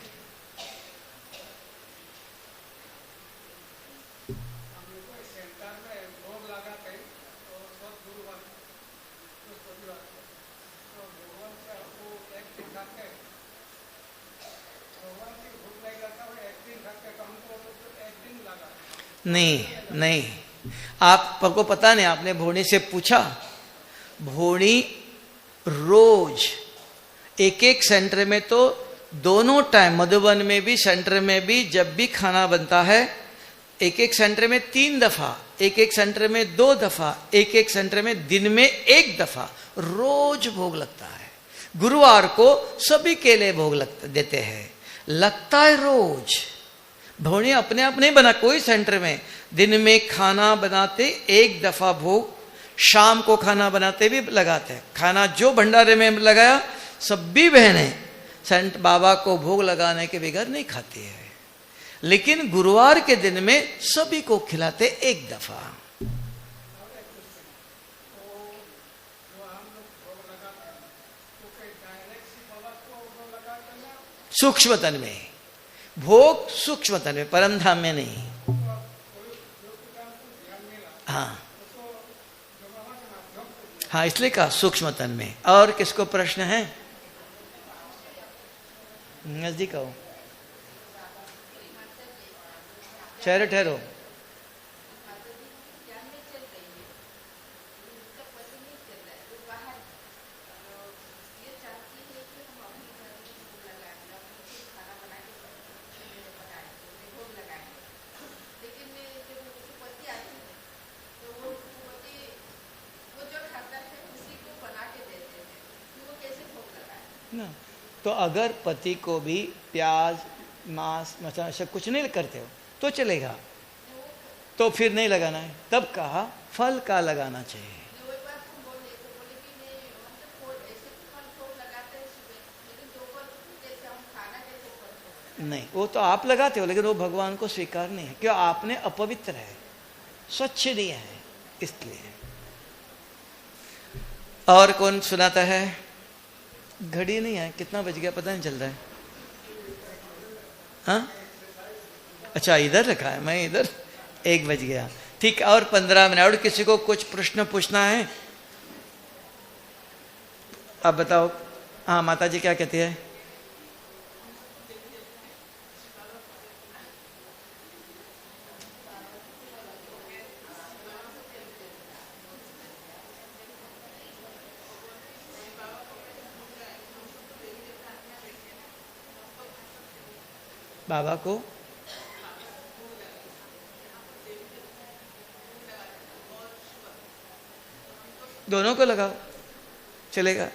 नहीं नहीं, आपको पता नहीं, आपने भोणी से पूछा? भोणी रोज एक एक सेंटर में, तो दोनों टाइम, मधुबन में भी सेंटर में भी, जब भी खाना बनता है, एक एक सेंटर में 3 दफा, एक एक सेंटर में 2 दफा, एक एक सेंटर में दिन में 1 दफा रोज भोग लगता है। गुरुवार को सभी केले भोग देते हैं, लगता है रोज। भोणी अपने आप नहीं बना, कोई सेंटर में दिन में खाना बनाते 1 दफा भोग, शाम को खाना बनाते भी लगाते हैं। खाना जो भंडारे में लगाया, सभी बहनें संत बाबा को भोग लगाने के बगैर नहीं खाती है, लेकिन गुरुवार के दिन में सभी को खिलाते 1 दफा। सूक्ष्मतन में भोग, सूक्ष्मतन में, परमधाम में नहीं। हाँ हाँ, इसलिए कहा सूक्ष्मतन में। और किसको प्रश्न है? नजदीक आओ, ठहरो ठहरो। ना। तो अगर पति को भी प्याज मांस मसाला सब कुछ नहीं करते हो तो चलेगा, तो फिर नहीं लगाना है। तब कहा फल का लगाना चाहिए। नहीं, वो तो आप लगाते हो, लेकिन वो भगवान को स्वीकार नहीं है, क्यों? आपने अपवित्र है, स्वच्छ नहीं है, इसलिए। और कौन सुनाता है? घड़ी नहीं है, कितना बज गया पता नहीं चल रहा है। हाँ, अच्छा इधर रखा है, मैं इधर 1 बज गया। ठीक, और 15 मिनट। और किसी को कुछ प्रश्न पूछना है? आप बताओ। हाँ, माता जी क्या कहती है? बाबा को दोनों को लगाओ, चलेगा।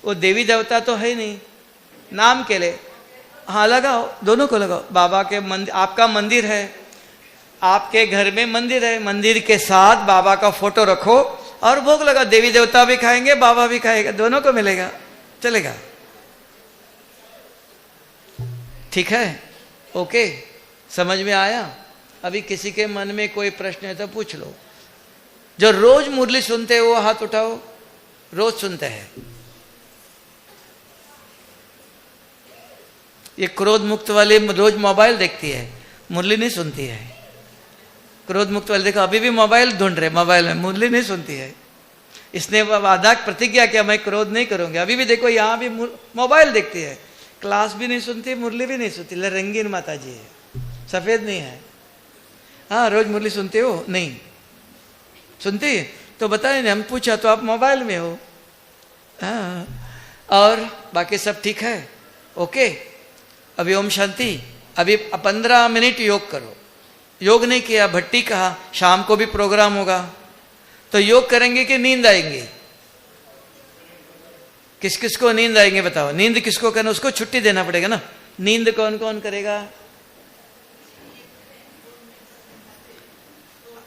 वो देवी देवता तो है नहीं, नाम के लिए। हाँ, लगाओ, दोनों को लगाओ। बाबा के मंदिर, आपका मंदिर है, आपके घर में मंदिर है, मंदिर के साथ बाबा का फोटो रखो और भोग लगाओ। देवी देवता भी खाएंगे, बाबा भी खाएगा, दोनों को मिलेगा, चलेगा। ठीक है, ओके, समझ में आया? अभी किसी के मन में कोई प्रश्न है तो पूछ लो। जो रोज मुरली सुनते हो हाथ उठाओ, रोज सुनते हैं। ये क्रोध मुक्त वाले रोज मोबाइल देखती है, मुरली नहीं सुनती है। क्रोध मुक्त वाले देखो अभी भी मोबाइल ढूंढ रहे, मोबाइल में मुरली नहीं सुनती है। इसने वादा प्रतिज्ञा किया मैं क्रोध नहीं करूंगी, अभी भी देखो यहाँ भी मोबाइल देखती है, क्लास भी नहीं सुनती, मुरली भी नहीं सुनती। रंगीन माता जी है, सफेद नहीं है। हाँ, रोज मुरली सुनते हो? नहीं सुनती तो बताए नहीं, हम पूछा तो आप मोबाइल में हो। हाँ, और बाकी सब ठीक है, ओके। अभी ओम शांति। अभी 15 मिनट योग करो। योग नहीं किया, भट्टी कहा शाम को भी प्रोग्राम होगा, तो योग करेंगे कि नींद आएंगे? किस किस को नींद आएंगे बताओ? नींद किसको करना? उसको छुट्टी देना पड़ेगा ना। नींद कौन कौन करेगा?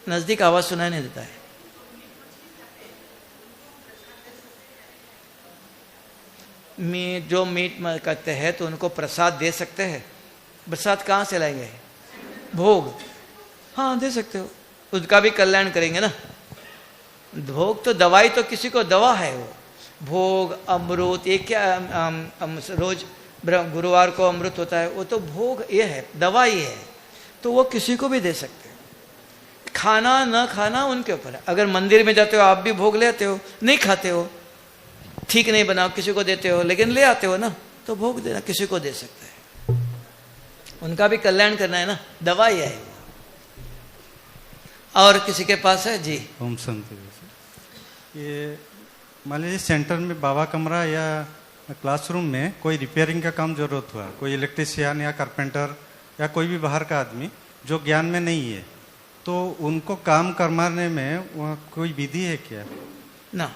नजदीक आवाज सुनाई नहीं देता है। जो मीट करते हैं तो उनको प्रसाद दे सकते हैं। प्रसाद कहाँ से लाएंगे? भोग। हाँ, दे सकते हो, उसका भी कल्याण करेंगे ना। भोग तो दवाई, तो किसी को दवा है वो। भोग, अमृत, ये क्या रोज गुरुवार को अमृत होता है, वो तो भोग ये है, दवाई है, तो वो किसी को भी दे सकते हैं। खाना न खाना उनके ऊपर है। अगर मंदिर में जाते हो आप भी भोग लेते हो, नहीं खाते हो, ठीक नहीं बनाओ, किसी को देते हो, लेकिन ले आते हो ना, तो भोग देना, किसी को दे सकते हैं। उनका भी कल्याण करना है ना, दवाई है। और किसी के पास है? जी। ओम शांति। ये मान लीजिए सेंटर में बाबा कमरा या क्लासरूम में कोई रिपेयरिंग का काम जरूरत हुआ, कोई इलेक्ट्रिशियन या कारपेंटर या कोई भी बाहर का आदमी जो ज्ञान में नहीं है, तो उनको काम करवाने में वहाँ कोई विधि है क्या? ना,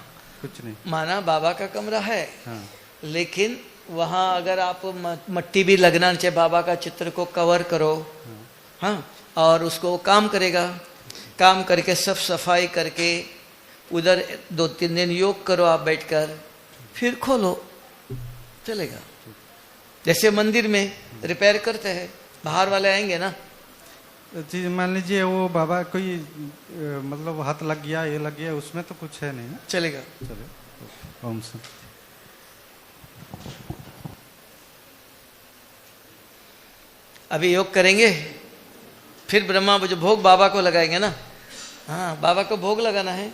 कुछ नहीं। माना बाबा का कमरा है, हाँ। लेकिन वहाँ अगर आप मट्टी भी लगना चाहिए, बाबा का चित्र को कवर करो। हाँ, और उसको काम करेगा, काम करके सब सफाई करके उधर 2-3 दिन योग करो आप बैठकर, फिर खोलो, चलेगा। जैसे मंदिर में रिपेयर करते हैं, बाहर वाले आएंगे ना। जी, मान लीजिए वो बाबा कोई मतलब हाथ लग गया, ये लग गया, उसमें तो कुछ है नहीं ना, चलेगा। चलो, ओम शांति। अभी योग करेंगे, फिर ब्रह्मा जो भोग बाबा को लगाएंगे ना। हाँ, बाबा को भोग लगाना है,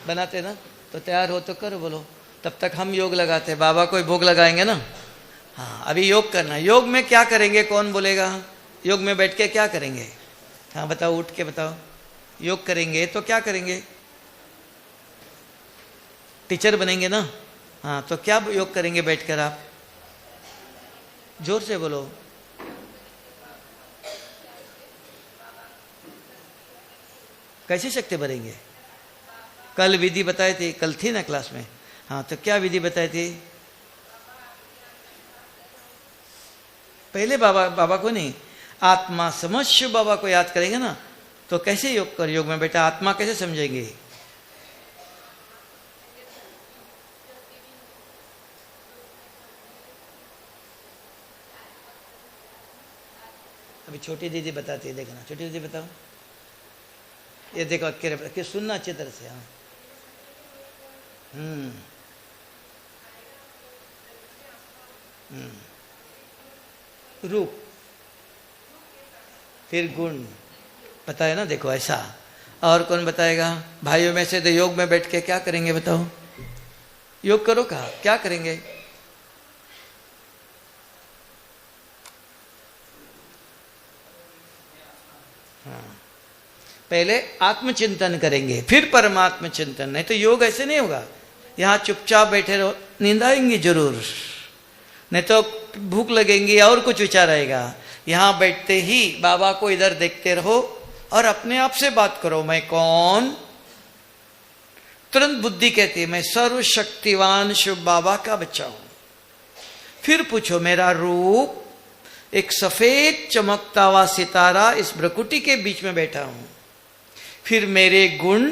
बनाते ना, तो तैयार हो तो करो, बोलो। तब तक हम योग लगाते, बाबा को भोग लगाएंगे ना। हाँ, अभी योग करना। योग में क्या करेंगे, कौन बोलेगा? योग में बैठ के क्या करेंगे? हाँ बताओ, उठ के बताओ। योग करेंगे तो क्या करेंगे? टीचर बनेंगे ना। हाँ, तो क्या योग करेंगे बैठकर आप? जोर से बोलो। कैसी शक्ति बढ़ेंगे? कल विधि बताई थी, कल थी ना क्लास में। हाँ, तो क्या विधि बताई थी? पहले बाबा को नहीं, आत्मा समझ शिव बाबा को याद करेंगे ना, तो कैसे योग कर, योग में बेटा आत्मा कैसे समझेंगे? अभी छोटी दीदी बताती है, देखना छोटी दीदी बताओ, ये देखो कि सुनना अच्छी तरह से। हाँ रूप, फिर गुण बताया ना, देखो ऐसा। और कौन बताएगा भाइयों में से? तो योग में बैठ के क्या करेंगे बताओ? योग करो, कहा क्या करेंगे? हाँ, पहले आत्मचिंतन करेंगे, फिर परमात्म चिंतन। नहीं तो योग ऐसे नहीं होगा। यहां चुपचाप बैठे रहो, नींद आएंगी जरूर, नहीं तो भूख लगेंगी और कुछ विचार आएगा। यहां बैठते ही बाबा को इधर देखते रहो और अपने आप से बात करो, मैं कौन? तुरंत बुद्धि कहती है मैं सर्वशक्तिवान शिव बाबा का बच्चा हूं। फिर पूछो, मेरा रूप एक सफेद चमकता हुआ सितारा इस प्रकृति के बीच में बैठा हूं। फिर मेरे गुण,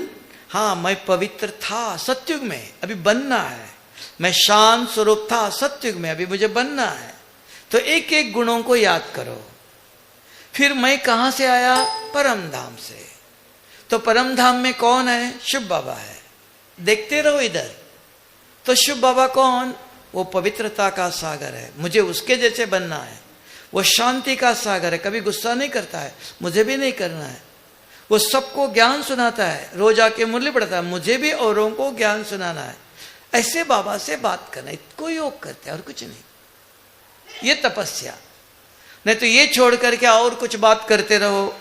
हाँ मैं पवित्र था सत्युग में, अभी बनना है। मैं शांत स्वरूप था सत्युग में, अभी मुझे बनना है। तो एक एक गुणों को याद करो। फिर मैं कहां से आया? परम धाम से। तो परम धाम में कौन है? शिव बाबा है। देखते रहो इधर। तो शिव बाबा कौन? वो पवित्रता का सागर है, मुझे उसके जैसे बनना है। वो शांति का सागर है, कभी गुस्सा नहीं करता है, मुझे भी नहीं करना है। वो सबको ज्ञान सुनाता है, रोज आके मुरली पढ़ता है, मुझे भी औरों को ज्ञान सुनाना है। ऐसे बाबा से बात करना, इसको योग करते हैं और कुछ नहीं। ये तपस्या। नहीं तो ये छोड़ करके और कुछ बात करते रहो,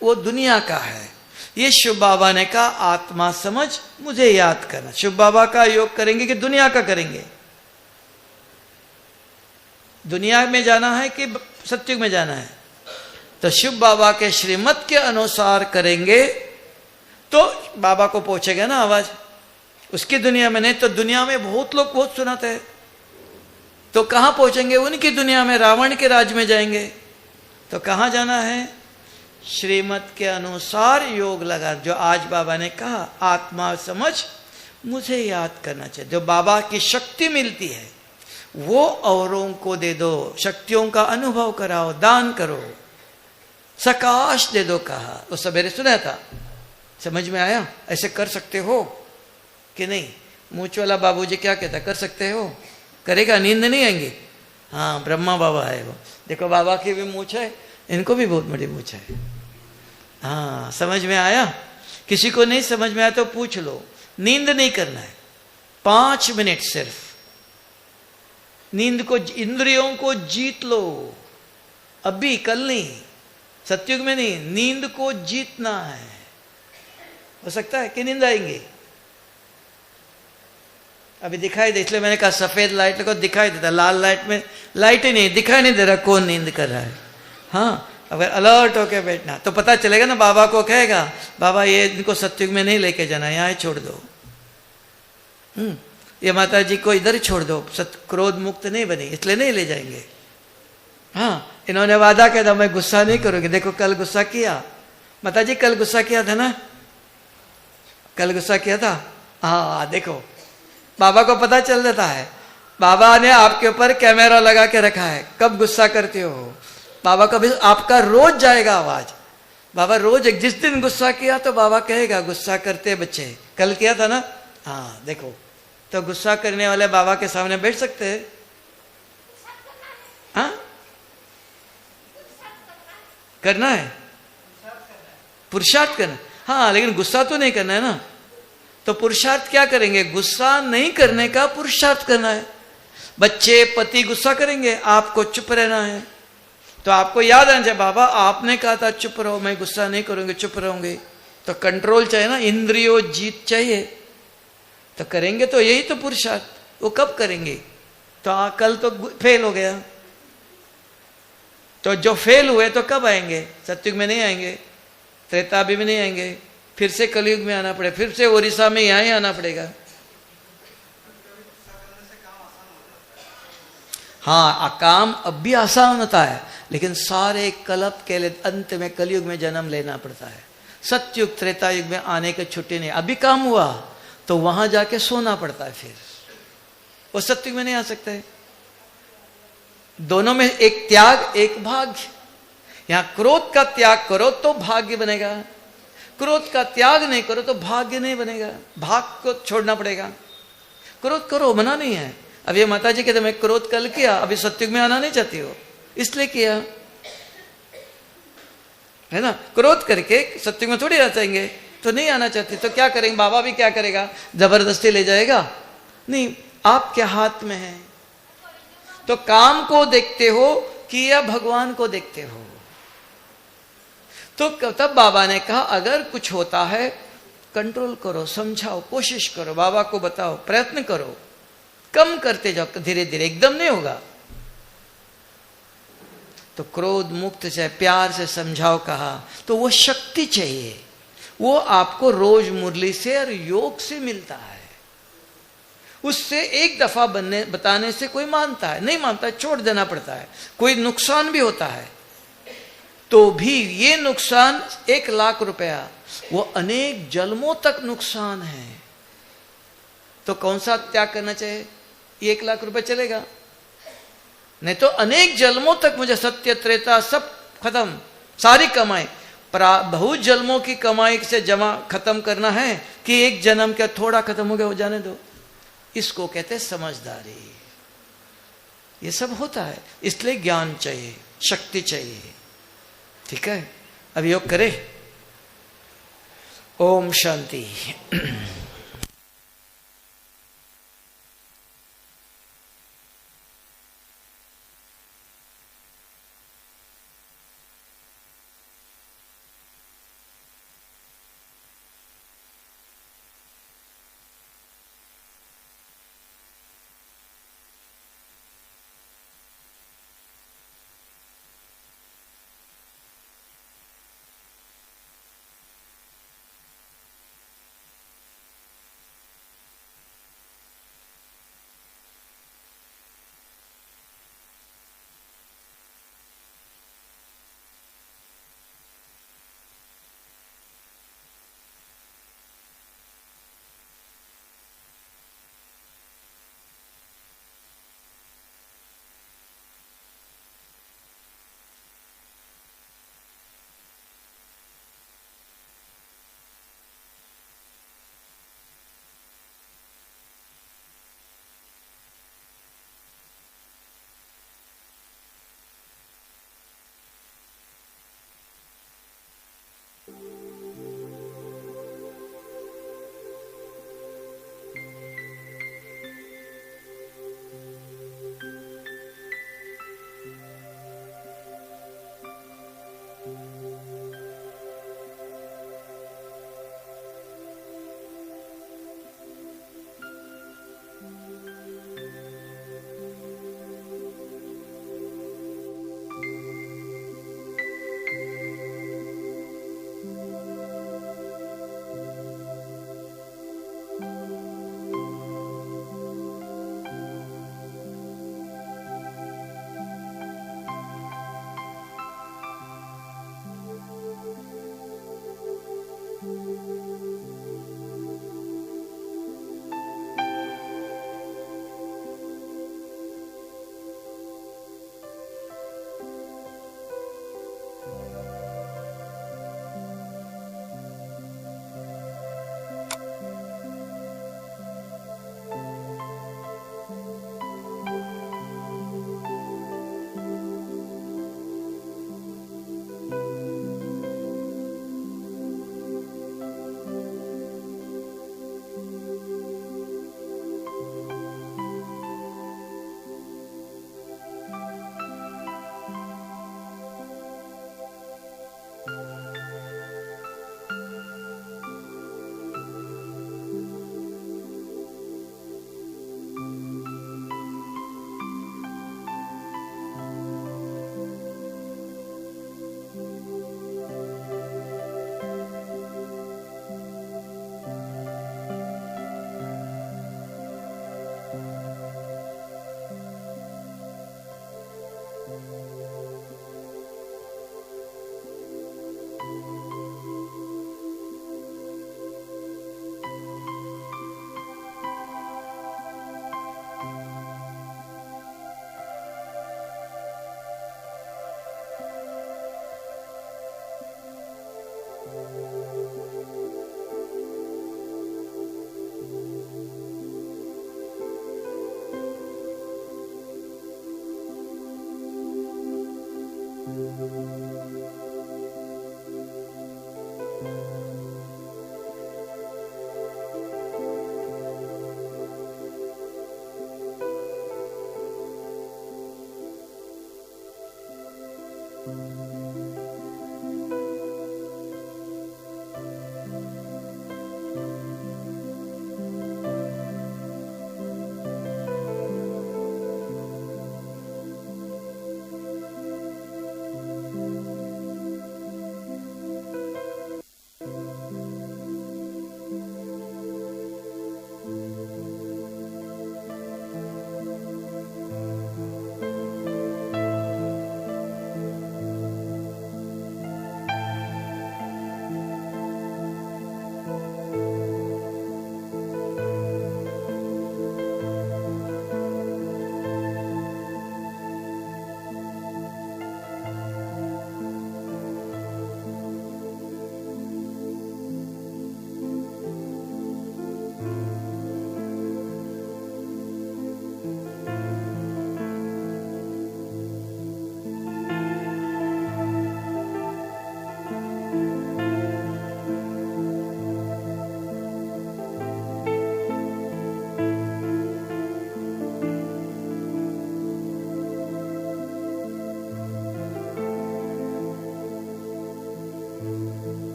वो दुनिया का है। ये शिव बाबा ने कहा आत्मा समझ, मुझे याद करना। शिव बाबा का योग करेंगे कि दुनिया का करेंगे? दुनिया में जाना है कि सत्युग में जाना है? तो शिव बाबा के श्रीमत के अनुसार करेंगे तो बाबा को पहुंचेगा ना आवाज, उसकी दुनिया में। नहीं तो दुनिया में बहुत लोग बहुत सुनाते हैं, तो कहां पहुंचेंगे? उनकी दुनिया में, रावण के राज में जाएंगे। तो कहां जाना है? श्रीमत के अनुसार योग लगा। जो आज बाबा ने कहा आत्मा समझ, मुझे याद करना चाहिए। जो बाबा की शक्ति मिलती है वो औरों को दे दो, शक्तियों का अनुभव कराओ, दान करो, सकाश दे दो। कहा वो सवेरे सुना था, समझ में आया? ऐसे कर सकते हो कि नहीं? मूछ वाला बाबूजी क्या कहता, कर सकते हो? करेगा, नींद नहीं आएंगी? हाँ, ब्रह्मा बाबा है वो। देखो बाबा की भी मूछ है, इनको भी बहुत बड़ी मूछ है। हाँ, समझ में आया? किसी को नहीं समझ में आया तो पूछ लो। नींद नहीं करना है, 5 मिनट सिर्फ नींद को, इंद्रियों को जीत लो अभी, कल नहीं, सत्युग में नहीं। नींद को जीतना है। हो सकता है कि नींद आएंगे? अभी दिखाई दे, इसलिए मैंने कहा सफेद लाइट को दिखाई देता, लाल लाइट में लाइट ही नहीं, दिखाई नहीं दे रहा कौन नींद कर रहा है। हाँ, अगर अलर्ट होके बैठना तो पता चलेगा ना। बाबा को कहेगा बाबा ये इनको सत्युग में नहीं लेके जाना, यहाँ छोड़ दो। ये माता जी को इधर छोड़ दो, क्रोध मुक्त नहीं बनी, इसलिए नहीं ले जाएंगे। हाँ, इन्होंने वादा किया था मैं गुस्सा नहीं करूंगी। देखो कल गुस्सा किया, माता जी कल गुस्सा किया था ना, कल गुस्सा किया था। हाँ देखो, बाबा को पता चल जाता है। बाबा ने आपके ऊपर कैमरा लगा के रखा है, कब गुस्सा करते हो। बाबा का भी आपका रोज जाएगा आवाज। बाबा रोज, जिस दिन गुस्सा किया तो बाबा कहेगा गुस्सा करते बच्चे, कल किया था ना। हाँ देखो, तो गुस्सा करने वाले बाबा के सामने बैठ सकते हैं? हाँ, करना है, पुरुषार्थ करना। हाँ, लेकिन गुस्सा तो नहीं करना है ना। तो पुरुषार्थ क्या करेंगे? गुस्सा नहीं करने का पुरुषार्थ करना है। बच्चे, पति गुस्सा करेंगे, आपको चुप रहना है। तो आपको याद आना चाहिए बाबा आपने कहा था चुप रहो, मैं गुस्सा नहीं करूंगी, चुप रहूंगी। तो कंट्रोल चाहिए ना, इंद्रियों जीत चाहिए। तो करेंगे तो यही तो पुरुषार्थ। वो कब करेंगे? तो कल तो फेल हो गया। तो जो फेल हुए तो कब आएंगे? सत्युग में नहीं आएंगे, त्रेता भी नहीं आएंगे, फिर से कलयुग में आना पड़ेगा, फिर से ओडिशा में यहां ही आना पड़ेगा। हाँ, काम अब भी आसान होता है, लेकिन सारे कलप के लिए अंत में कलयुग में जन्म लेना पड़ता है। सत्युग त्रेता युग में आने की छुट्टी नहीं। अभी काम हुआ तो वहां जाके सोना पड़ता है, फिर वो सत्युग में नहीं आ सकते। दोनों में एक त्याग एक भाग्य। यहां क्रोध का त्याग करो तो भाग्य बनेगा, क्रोध का त्याग नहीं करो तो भाग्य नहीं बनेगा, भाग को छोड़ना पड़ेगा। क्रोध करो, मना नहीं है। अब ये माता जी कहते मैं क्रोध कल किया, अभी सत्युग में आना नहीं चाहती हो इसलिए किया, है ना। क्रोध करके सत्युग में थोड़ी आ जाएंगे, तो नहीं आना चाहती तो क्या करेंगे? बाबा भी क्या करेगा? जबरदस्ती ले जाएगा? नहीं, आपके हाथ में है। तो काम को देखते हो कि या भगवान को देखते हो? तो तब बाबा ने कहा अगर कुछ होता है कंट्रोल करो, समझाओ, कोशिश करो, बाबा को बताओ, प्रयत्न करो, कम करते जाओ, धीरे धीरे, एकदम नहीं होगा। तो क्रोध मुक्त से प्यार से समझाओ कहा, तो वो शक्ति चाहिए, वो आपको रोज मुरली से और योग से मिलता है। उससे एक दफा बताने से कोई मानता है, नहीं मानता छोड़ देना पड़ता है। कोई नुकसान भी होता है तो भी ये नुकसान 1 लाख रुपया, वो अनेक जन्मों तक नुकसान है। तो कौन सा त्याग करना चाहिए? 1 लाख रुपए चलेगा? नहीं तो अनेक जन्मों तक मुझे सत्य त्रेता सब खत्म, सारी कमाई, बहुत जन्मों की कमाई से जमा खत्म करना है कि एक जन्म क्या थोड़ा खत्म हो गया, हो जाने दो। इसको कहते हैं समझदारी। ये सब होता है, इसलिए ज्ञान चाहिए, शक्ति चाहिए। ठीक है, अब योग करें। ओम शांति।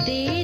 दे